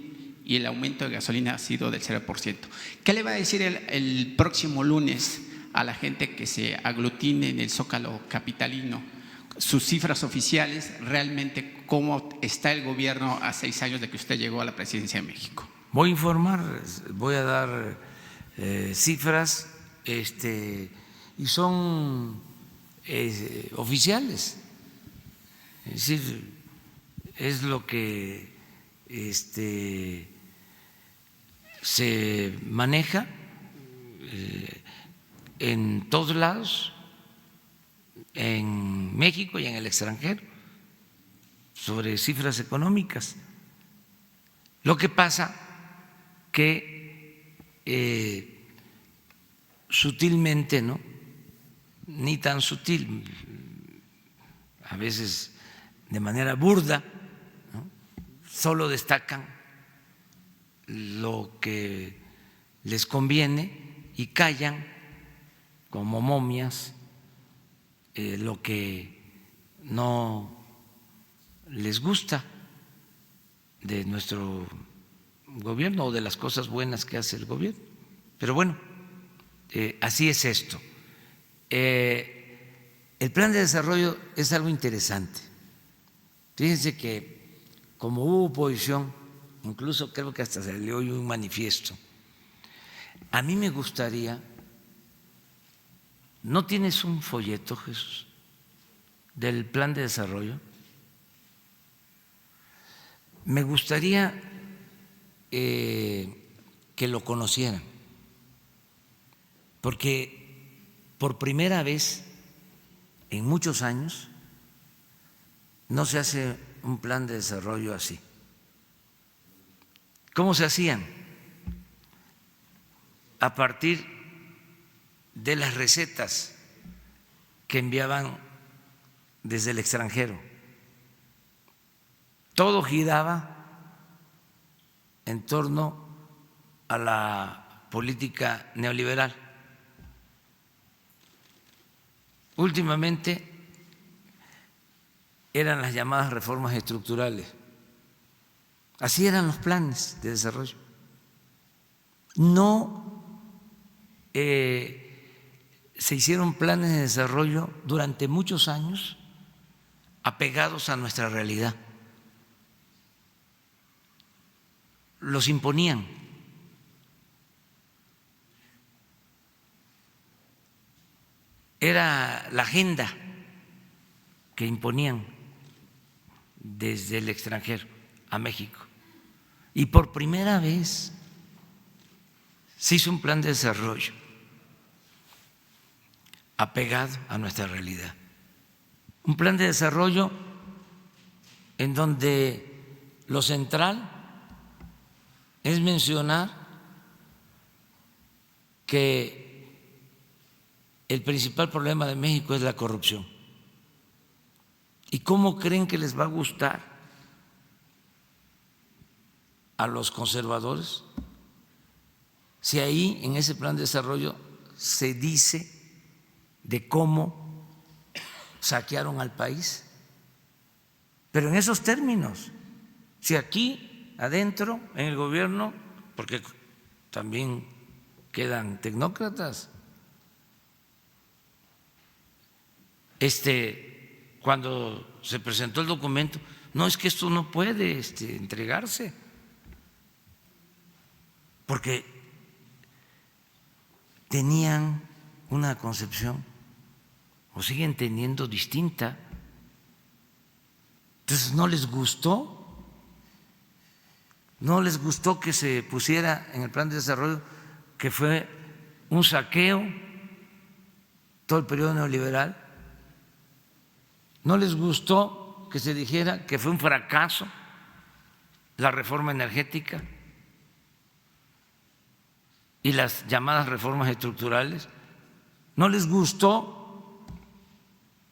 y el aumento de gasolina ha sido del 0%. ¿Qué le va a decir el próximo lunes a la gente que se aglutine en el Zócalo capitalino? Sus cifras oficiales, realmente cómo está el gobierno a 6 años de que usted llegó a la presidencia de México. Voy a informar, voy a dar cifras y son oficiales, es decir, es lo que se maneja en todos lados, en México y en el extranjero, sobre cifras económicas. Lo que pasa que sutilmente, ¿no? Ni tan sutil, a veces de manera burda, ¿no? Solo destacan lo que les conviene y callan como momias lo que no les gusta de nuestro gobierno o de las cosas buenas que hace el gobierno. Pero bueno, así es esto. El plan de desarrollo es algo interesante. Fíjense que como hubo oposición, incluso creo que hasta salió hoy un manifiesto, a mí me gustaría, ¿no tienes un folleto, Jesús, del plan de desarrollo? Me gustaría que lo conocieran, porque por primera vez en muchos años no se hace un plan de desarrollo así. ¿Cómo se hacían? A partir de las recetas que enviaban desde el extranjero. Todo giraba en torno a la política neoliberal. Últimamente eran las llamadas reformas estructurales. Así eran los planes de desarrollo. No se hicieron planes de desarrollo durante muchos años apegados a nuestra realidad. Los imponían. era la agenda que imponían desde el extranjero a México. Y por primera vez se hizo un plan de desarrollo apegado a nuestra realidad. Un plan de desarrollo en donde lo central es mencionar que el principal problema de México es la corrupción. ¿Y cómo creen que les va a gustar a los conservadores si ahí en ese plan de desarrollo se dice de cómo saquearon al país? Pero en esos términos, si aquí adentro en el gobierno, porque también quedan tecnócratas, cuando se presentó el documento, no, es que esto no puede entregarse, porque tenían una concepción o siguen teniendo distinta. Entonces no les gustó que se pusiera en el plan de desarrollo que fue un saqueo todo el periodo neoliberal. No les gustó que se dijera que fue un fracaso la reforma energética y las llamadas reformas estructurales. No les gustó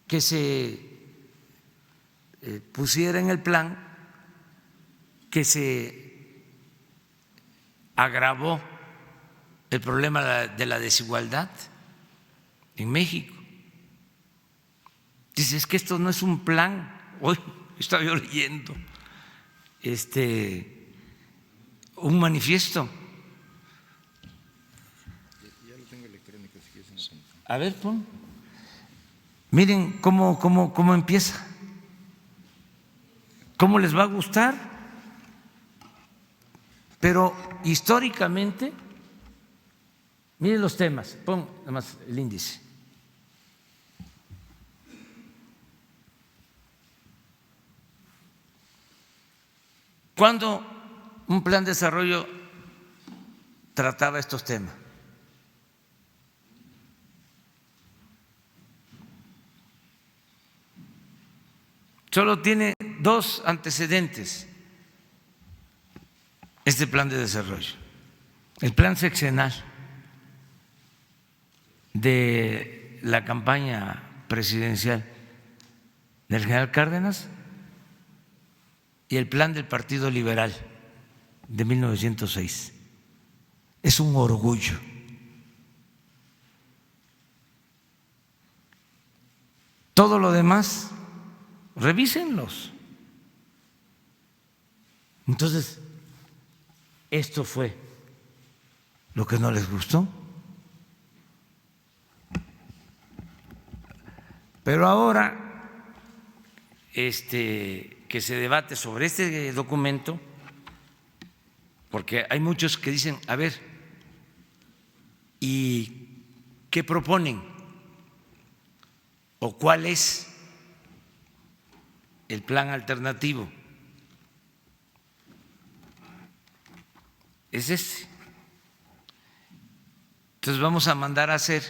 que se pusiera en el plan que se agravó el problema de la desigualdad en México. Dice, es que esto no es un plan. Hoy estaba yo leyendo un manifiesto. A ver, pon. Miren cómo empieza. ¿Cómo les va a gustar? Pero históricamente, miren los temas, pon nada más el índice. ¿Cuándo un plan de desarrollo trataba estos temas? Solo tiene dos antecedentes este plan de desarrollo. El plan sexenal de la campaña presidencial del general Cárdenas y el plan del Partido Liberal de 1906. Es un orgullo. Todo lo demás, revísenlos. Entonces, esto fue lo que no les gustó. Pero ahora, que se debate sobre este documento, porque hay muchos que dicen, a ver, ¿y qué proponen? ¿O cuál es el plan alternativo? Es ese. Entonces vamos a mandar a hacer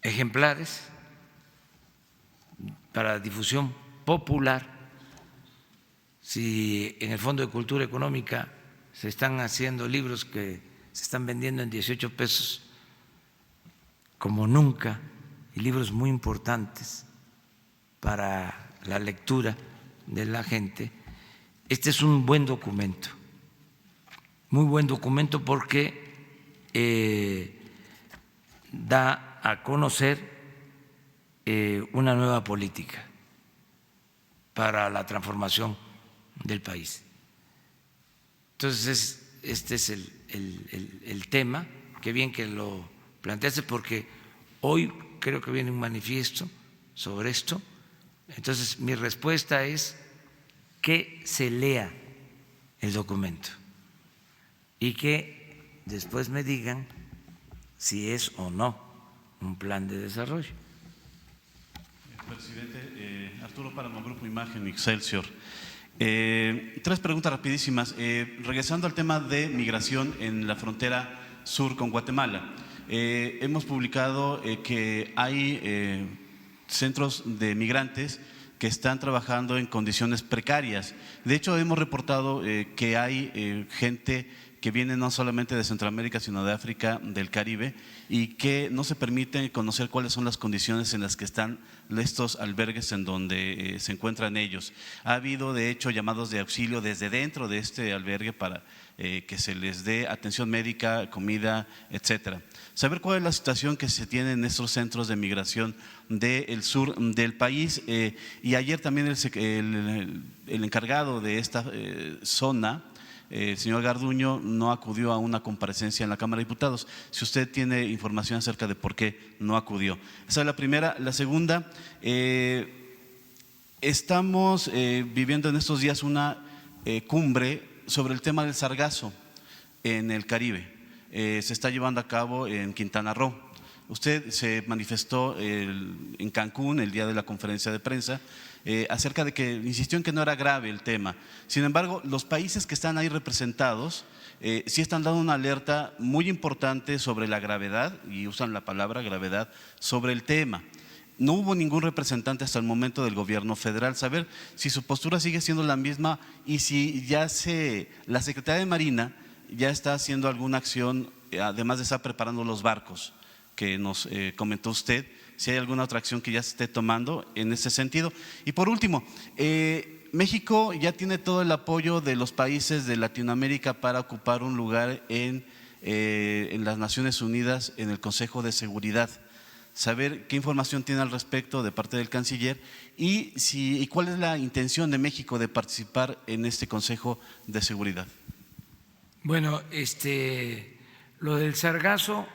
ejemplares para difusión popular. Si en el Fondo de Cultura Económica se están haciendo libros que se están vendiendo en 18 pesos como nunca, y libros muy importantes para la lectura de la gente, este es un buen documento, muy buen documento, porque da a conocer una nueva política para la transformación del país. Entonces, este es el tema. Qué bien que lo planteaste, porque hoy creo que viene un manifiesto sobre esto. Entonces, mi respuesta es que se lea el documento y que después me digan si es o no un plan de desarrollo. Presidente, Arturo Páramo, Grupo Imagen, Excelsior. Tres preguntas rapidísimas. Regresando al tema de migración en la frontera sur con Guatemala. Hemos publicado que hay centros de migrantes que están trabajando en condiciones precarias. De hecho, hemos reportado que hay gente que viene no solamente de Centroamérica, sino de África, del Caribe, y que no se permiten conocer cuáles son las condiciones en las que están estos albergues en donde se encuentran ellos. Ha habido, de hecho, llamados de auxilio desde dentro de este albergue para que se les dé atención médica, comida, etcétera. Saber cuál es la situación que se tiene en estos centros de migración del sur del país. Y ayer también el encargado de esta zona, el señor Garduño, no acudió a una comparecencia en la Cámara de Diputados. Si usted tiene información acerca de por qué no acudió. Esa es la primera. La segunda, estamos viviendo en estos días una cumbre sobre el tema del sargazo en el Caribe. Se está llevando a cabo en Quintana Roo. Usted se manifestó en Cancún el día de la conferencia de prensa acerca de que insistió en que no era grave el tema. Sin embargo, los países que están ahí representados sí están dando una alerta muy importante sobre la gravedad, y usan la palabra gravedad, sobre el tema. No hubo ningún representante hasta el momento del gobierno federal. Saber si su postura sigue siendo la misma y si ya la Secretaría de Marina ya está haciendo alguna acción, además de estar preparando los barcos que nos comentó usted, si hay alguna otra acción que ya se esté tomando en ese sentido. Y por último, México ya tiene todo el apoyo de los países de Latinoamérica para ocupar un lugar en las Naciones Unidas en el Consejo de Seguridad. Saber qué información tiene al respecto de parte del canciller y cuál es la intención de México de participar en este Consejo de Seguridad. Bueno, lo del sargazo,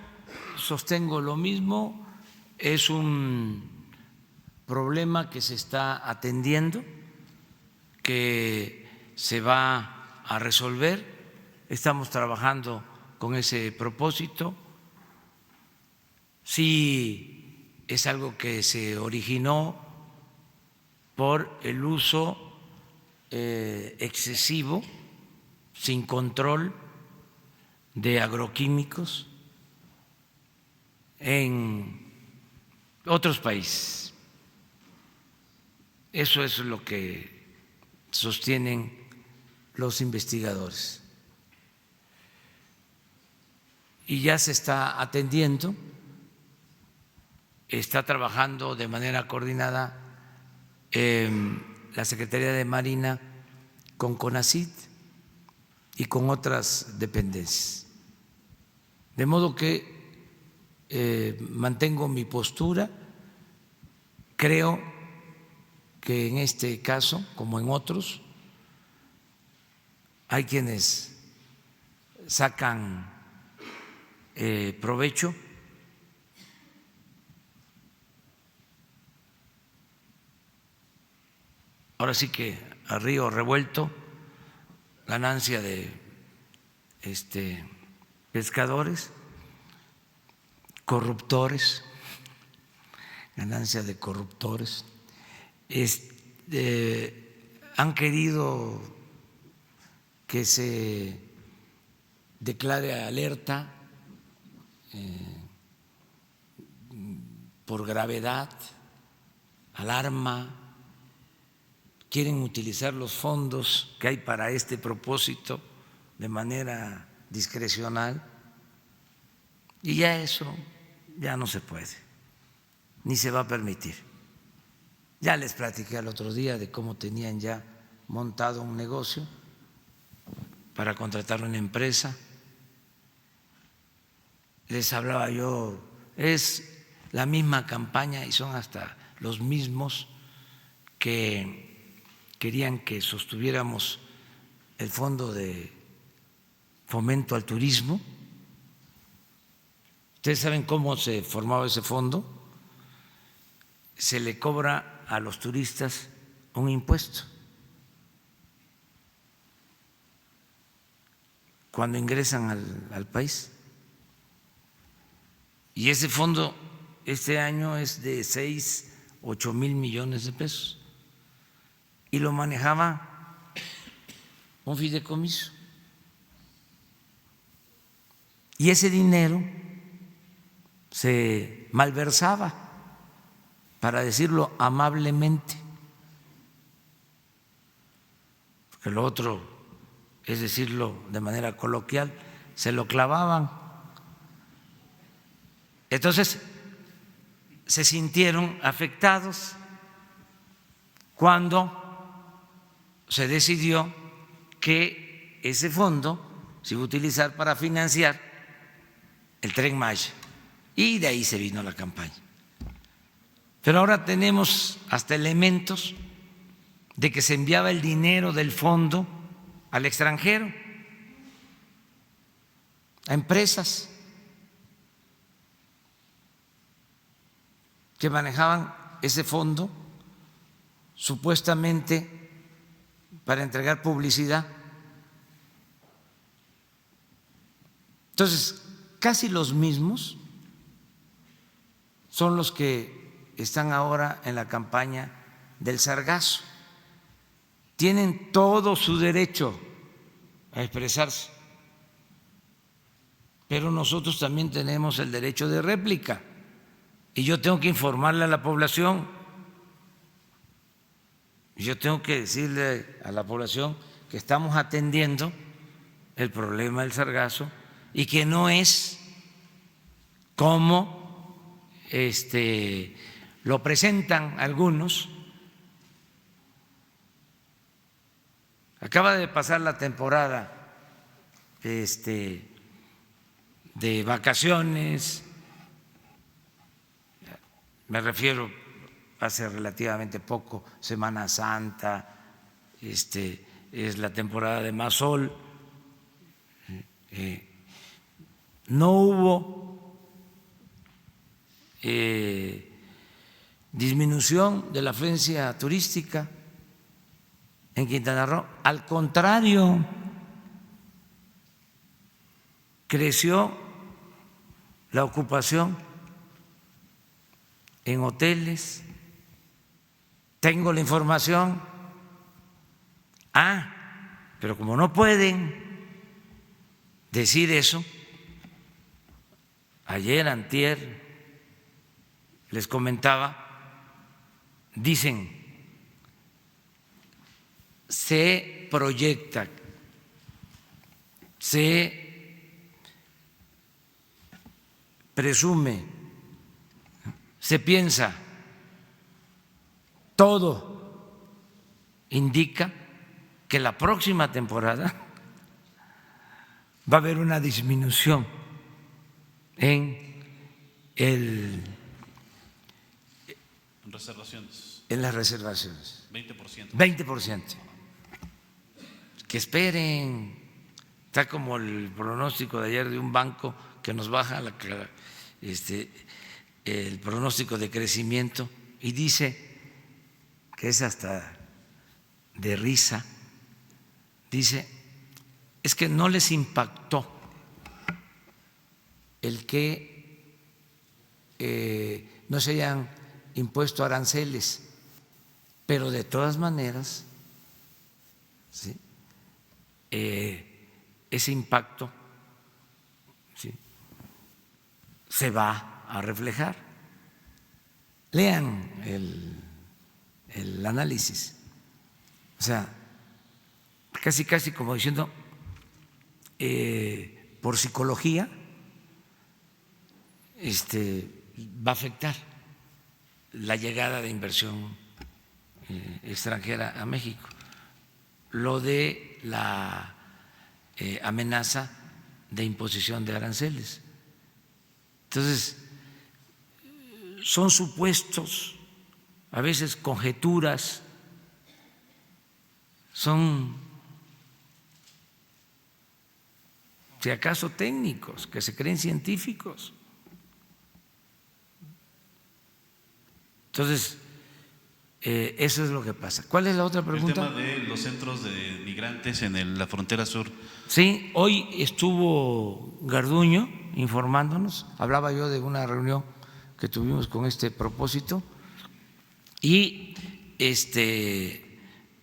sostengo lo mismo, es un problema que se está atendiendo, que se va a resolver. Estamos trabajando con ese propósito. Sí, es algo que se originó por el uso excesivo, sin control, de agroquímicos en otros países. Eso es lo que sostienen los investigadores. Y ya se está atendiendo, está trabajando de manera coordinada la Secretaría de Marina con CONACYT y con otras dependencias. De modo que mantengo mi postura. Creo que en este caso, como en otros, hay quienes sacan provecho ahora sí que a río revuelto, ganancia de pescadores, corruptores, ganancia de corruptores. Han querido que se declare alerta por gravedad, alarma. Quieren utilizar los fondos que hay para este propósito de manera discrecional, y ya eso ya no se puede, ni se va a permitir. Ya les platiqué el otro día de cómo tenían ya montado un negocio para contratar una empresa. Les hablaba yo, es la misma campaña y son hasta los mismos que querían que sostuviéramos el fondo de fomento al turismo. ¿Ustedes saben cómo se formaba ese fondo? Se le cobra a los turistas un impuesto cuando ingresan al país. Y ese fondo este año es de 8 mil millones de pesos y lo manejaba un fideicomiso. Y ese dinero se malversaba, para decirlo amablemente, porque lo otro es decirlo de manera coloquial, se lo clavaban. Entonces, se sintieron afectados cuando se decidió que ese fondo se iba a utilizar para financiar el Tren Maya, y de ahí se vino la campaña. Pero ahora tenemos hasta elementos de que se enviaba el dinero del fondo al extranjero, a empresas que manejaban ese fondo supuestamente para entregar publicidad. Entonces, casi los mismos son los que están ahora en la campaña del sargazo. Tienen todo su derecho a expresarse, pero nosotros también tenemos el derecho de réplica y yo tengo que informarle a la población, yo tengo que decirle a la población que estamos atendiendo el problema del sargazo y que no es como lo presentan algunos. Acaba de pasar la temporada de vacaciones, me refiero hace relativamente poco, Semana Santa, es la temporada de más sol. No hubo disminución de la afluencia turística en Quintana Roo, al contrario, creció la ocupación en hoteles. Tengo la información. Pero como no pueden decir eso, ayer, antier, les comentaba, dicen, se proyecta, se presume, se piensa, todo indica que la próxima temporada va a haber una disminución en las reservaciones. 20%. 20%. Que esperen. Está como el pronóstico de ayer de un banco que nos baja el pronóstico de crecimiento y dice que es hasta de risa. Dice, es que no les impactó el que no se hayan impuesto aranceles, pero de todas maneras, ¿sí?, ese impacto, ¿sí?, se va a reflejar. Lean el análisis. O sea, casi como diciendo, por psicología, va a afectar la llegada de inversión extranjera a México. Lo de la amenaza de imposición de aranceles. Entonces, son supuestos, a veces conjeturas, son, si acaso, técnicos, que se creen científicos. Entonces, Eso es lo que pasa. ¿Cuál es la otra pregunta? El tema de los centros de migrantes en la frontera sur. Sí, hoy estuvo Garduño informándonos, hablaba yo de una reunión que tuvimos con este propósito y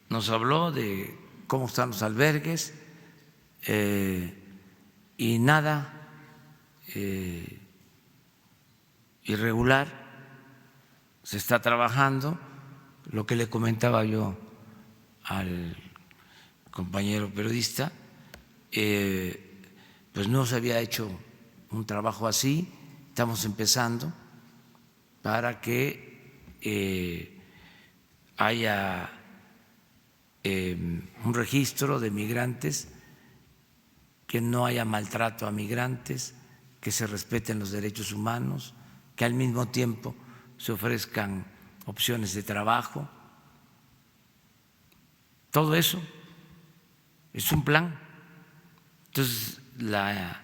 nos habló de cómo están los albergues y nada irregular, se está trabajando. Lo que le comentaba yo al compañero periodista, pues no se había hecho un trabajo así, estamos empezando para que haya un registro de migrantes, que no haya maltrato a migrantes, que se respeten los derechos humanos, que al mismo tiempo se ofrezcan opciones de trabajo. Todo eso es un plan. Entonces, la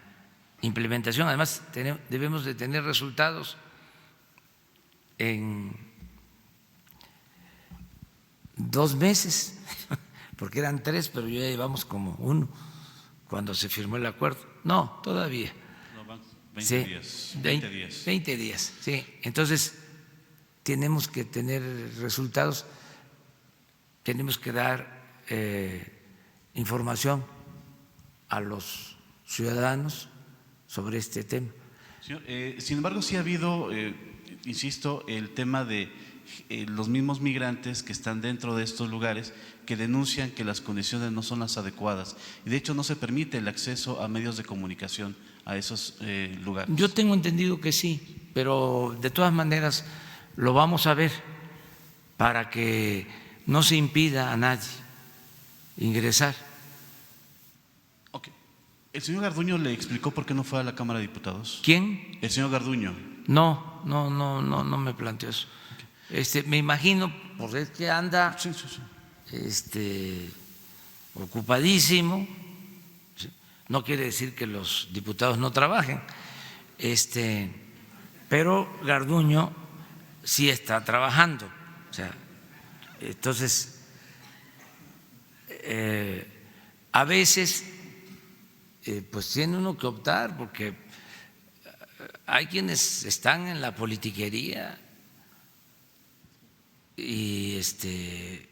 implementación, además, debemos de tener resultados en 2 meses, porque eran 3, pero ya llevamos como 1 cuando se firmó el acuerdo. No, todavía. No, van 20 días. 20 días. 20 días, sí. Entonces, tenemos que tener resultados, tenemos que dar información a los ciudadanos sobre este tema. Señor, sin embargo, sí ha habido, insisto, el tema de los mismos migrantes que están dentro de estos lugares que denuncian que las condiciones no son las adecuadas y de hecho no se permite el acceso a medios de comunicación a esos lugares. Yo tengo entendido que sí, pero de todas maneras lo vamos a ver para que no se impida a nadie ingresar. Ok. ¿El señor Garduño le explicó por qué no fue a la Cámara de Diputados? ¿Quién? El señor Garduño. No me planteó eso. Okay. Me imagino, porque es que anda ocupadísimo. No quiere decir que los diputados no trabajen, pero Garduño sí está trabajando. O sea, entonces, a veces, pues tiene uno que optar, porque hay quienes están en la politiquería y se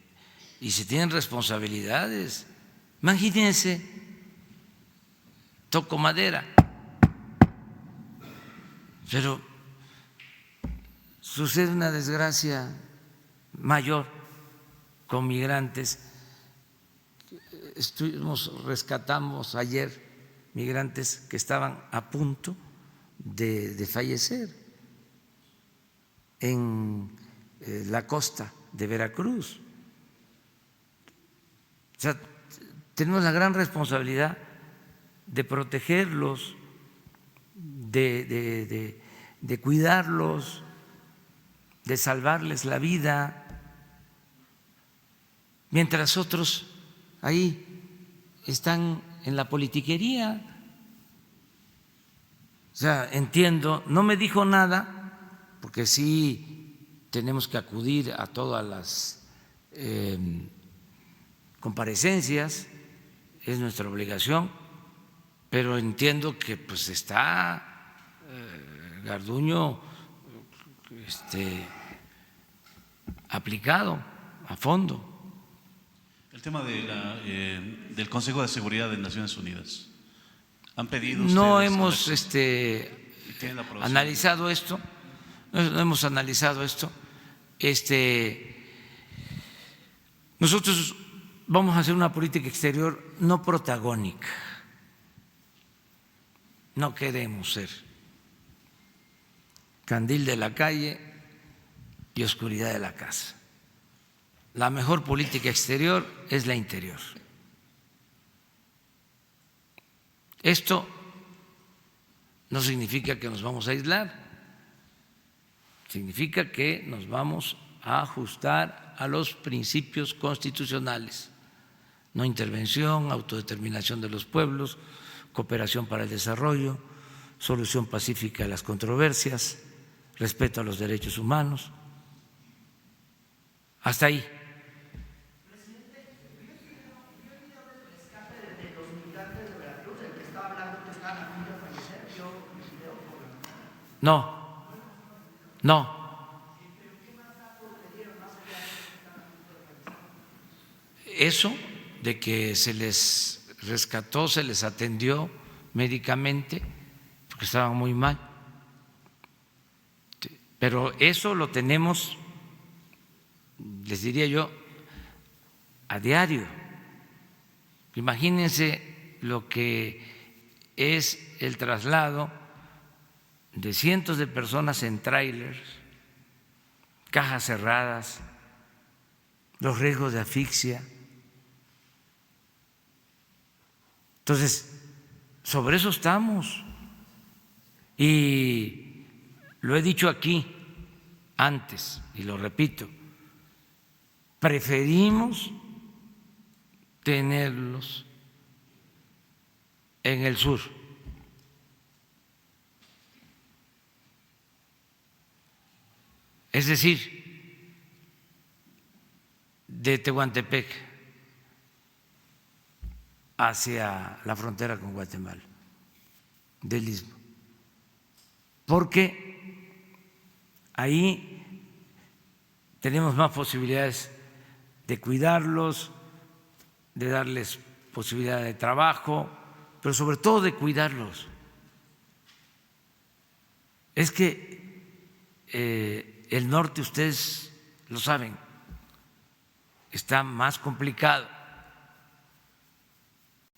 tienen responsabilidades. Imagínense, toco madera, pero sucede una desgracia mayor con migrantes. Rescatamos ayer migrantes que estaban a punto de fallecer en la costa de Veracruz. O sea, tenemos la gran responsabilidad de protegerlos, de cuidarlos, de salvarles la vida, mientras otros ahí están en la politiquería. O sea, entiendo, no me dijo nada, porque sí tenemos que acudir a todas las comparecencias, es nuestra obligación, pero entiendo que pues está Garduño aplicado a fondo. El tema del Consejo de Seguridad de Naciones Unidas. ¿Han pedido ustedes? No hemos analizado esto, no hemos analizado esto. Nosotros vamos a hacer una política exterior no protagónica. No queremos ser candil de la calle y oscuridad de la casa. La mejor política exterior es la interior. Esto no significa que nos vamos a aislar, significa que nos vamos a ajustar a los principios constitucionales: no intervención, autodeterminación de los pueblos, cooperación para el desarrollo, solución pacífica de las controversias, respeto a los derechos humanos. Hasta ahí. No, no. Eso de que se les rescató, se les atendió médicamente, porque estaban muy mal. Pero eso lo tenemos, les diría yo, a diario. Imagínense lo que es el traslado de cientos de personas en tráilers, cajas cerradas, los riesgos de asfixia. Entonces, sobre eso estamos. Y lo he dicho aquí antes, y lo repito, preferimos tenerlos en el sur. Es decir, de Tehuantepec hacia la frontera con Guatemala, del Istmo, porque ahí tenemos más posibilidades de cuidarlos, de darles posibilidad de trabajo, pero sobre todo de cuidarlos. Es que el norte, ustedes lo saben, está más complicado.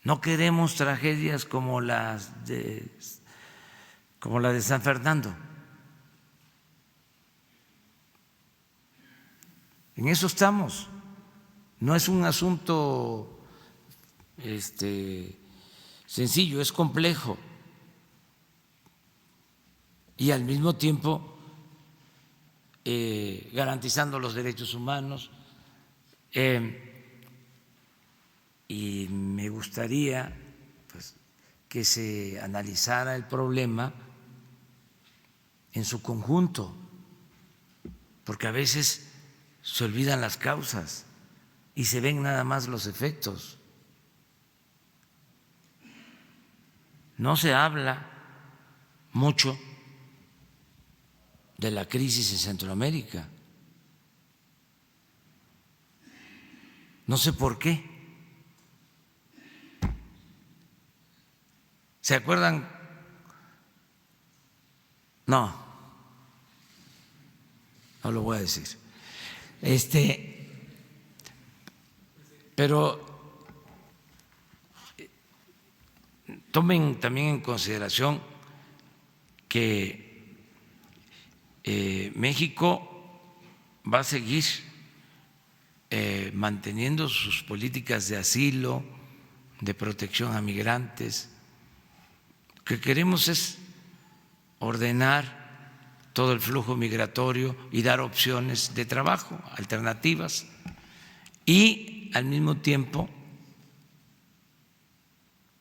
No queremos tragedias como la de San Fernando. En eso estamos. No es un asunto sencillo, es complejo. Y al mismo tiempo garantizando los derechos humanos. Y me gustaría pues, que se analizara el problema en su conjunto, porque a veces se olvidan las causas y se ven nada más los efectos. No se habla mucho de la crisis en Centroamérica. No sé por qué. ¿Se acuerdan? No lo voy a decir. Pero tomen también en consideración que México va a seguir manteniendo sus políticas de asilo, de protección a migrantes. Lo que queremos es ordenar todo el flujo migratorio y dar opciones de trabajo, alternativas, y al mismo tiempo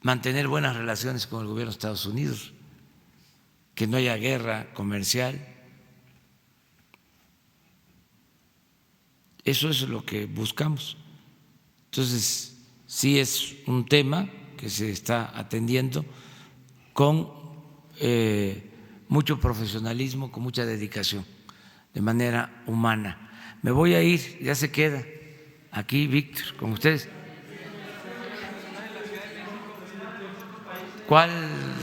mantener buenas relaciones con el gobierno de Estados Unidos, que no haya guerra comercial. Eso es lo que buscamos. Entonces, sí es un tema que se está atendiendo con mucho profesionalismo, con mucha dedicación, de manera humana. Me voy a ir, ya se queda aquí Víctor con ustedes. ¿Cuál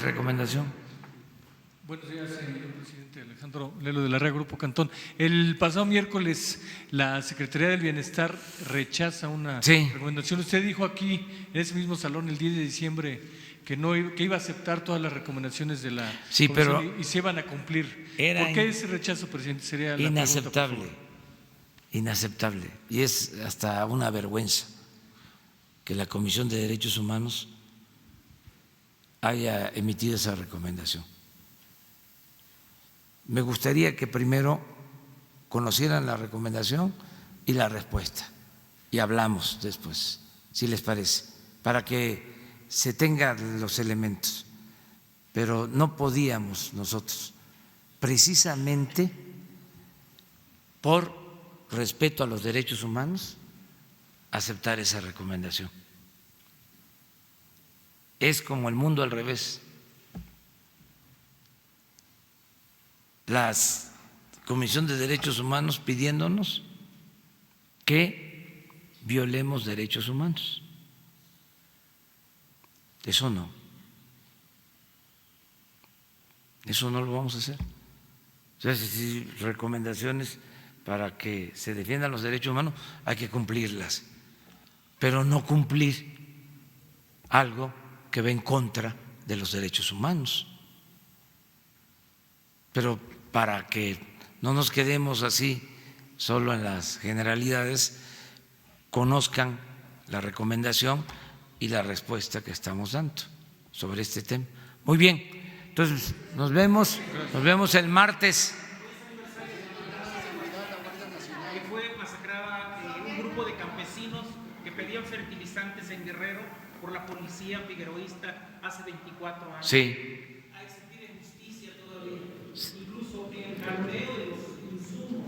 recomendación? Buenos días, señor presidente. Alejandro Lelo de la Red Grupo Cantón. El pasado miércoles la Secretaría del Bienestar rechaza una recomendación. Usted dijo aquí en ese mismo salón el 10 de diciembre que iba a aceptar todas las recomendaciones de la comisión y se iban a cumplir. ¿Por qué ese rechazo, presidente? Sería la inaceptable, pregunta, inaceptable. Y es hasta una vergüenza que la Comisión de Derechos Humanos haya emitido esa recomendación. Me gustaría que primero conocieran la recomendación y la respuesta y hablamos después, si les parece, para que se tengan los elementos. Pero no podíamos nosotros, precisamente por respeto a los derechos humanos, aceptar esa recomendación. Es como el mundo al revés. La Comisión de Derechos Humanos pidiéndonos que violemos derechos humanos. Eso no. Eso no lo vamos a hacer. O sea, si recomendaciones para que se defiendan los derechos humanos, hay que cumplirlas, pero no cumplir algo que va en contra de los derechos humanos. Pero para que no nos quedemos así solo en las generalidades, conozcan la recomendación y la respuesta que estamos dando sobre este tema. Muy bien, entonces nos vemos el martes. Que fue masacrada un grupo de campesinos que pedían fertilizantes en Guerrero por la policía figueroísta hace 24 años. Sí. Ahí se pide justicia todavía. Incluso el caldeo de los insumos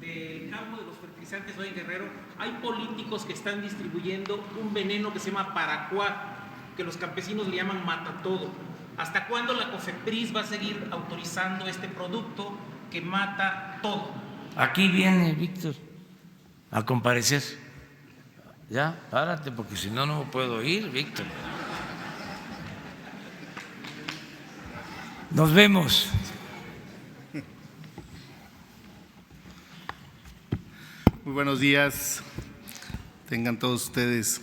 del campo de los fertilizantes hoy en Guerrero, hay políticos que están distribuyendo un veneno que se llama paraquat, que los campesinos le llaman matatodo. ¿Hasta cuándo la COFEPRIS va a seguir autorizando este producto que mata todo? Aquí viene Víctor a comparecer. Ya, párate, porque si no, no puedo ir, Víctor. Nos vemos. Muy buenos días. Tengan todos ustedes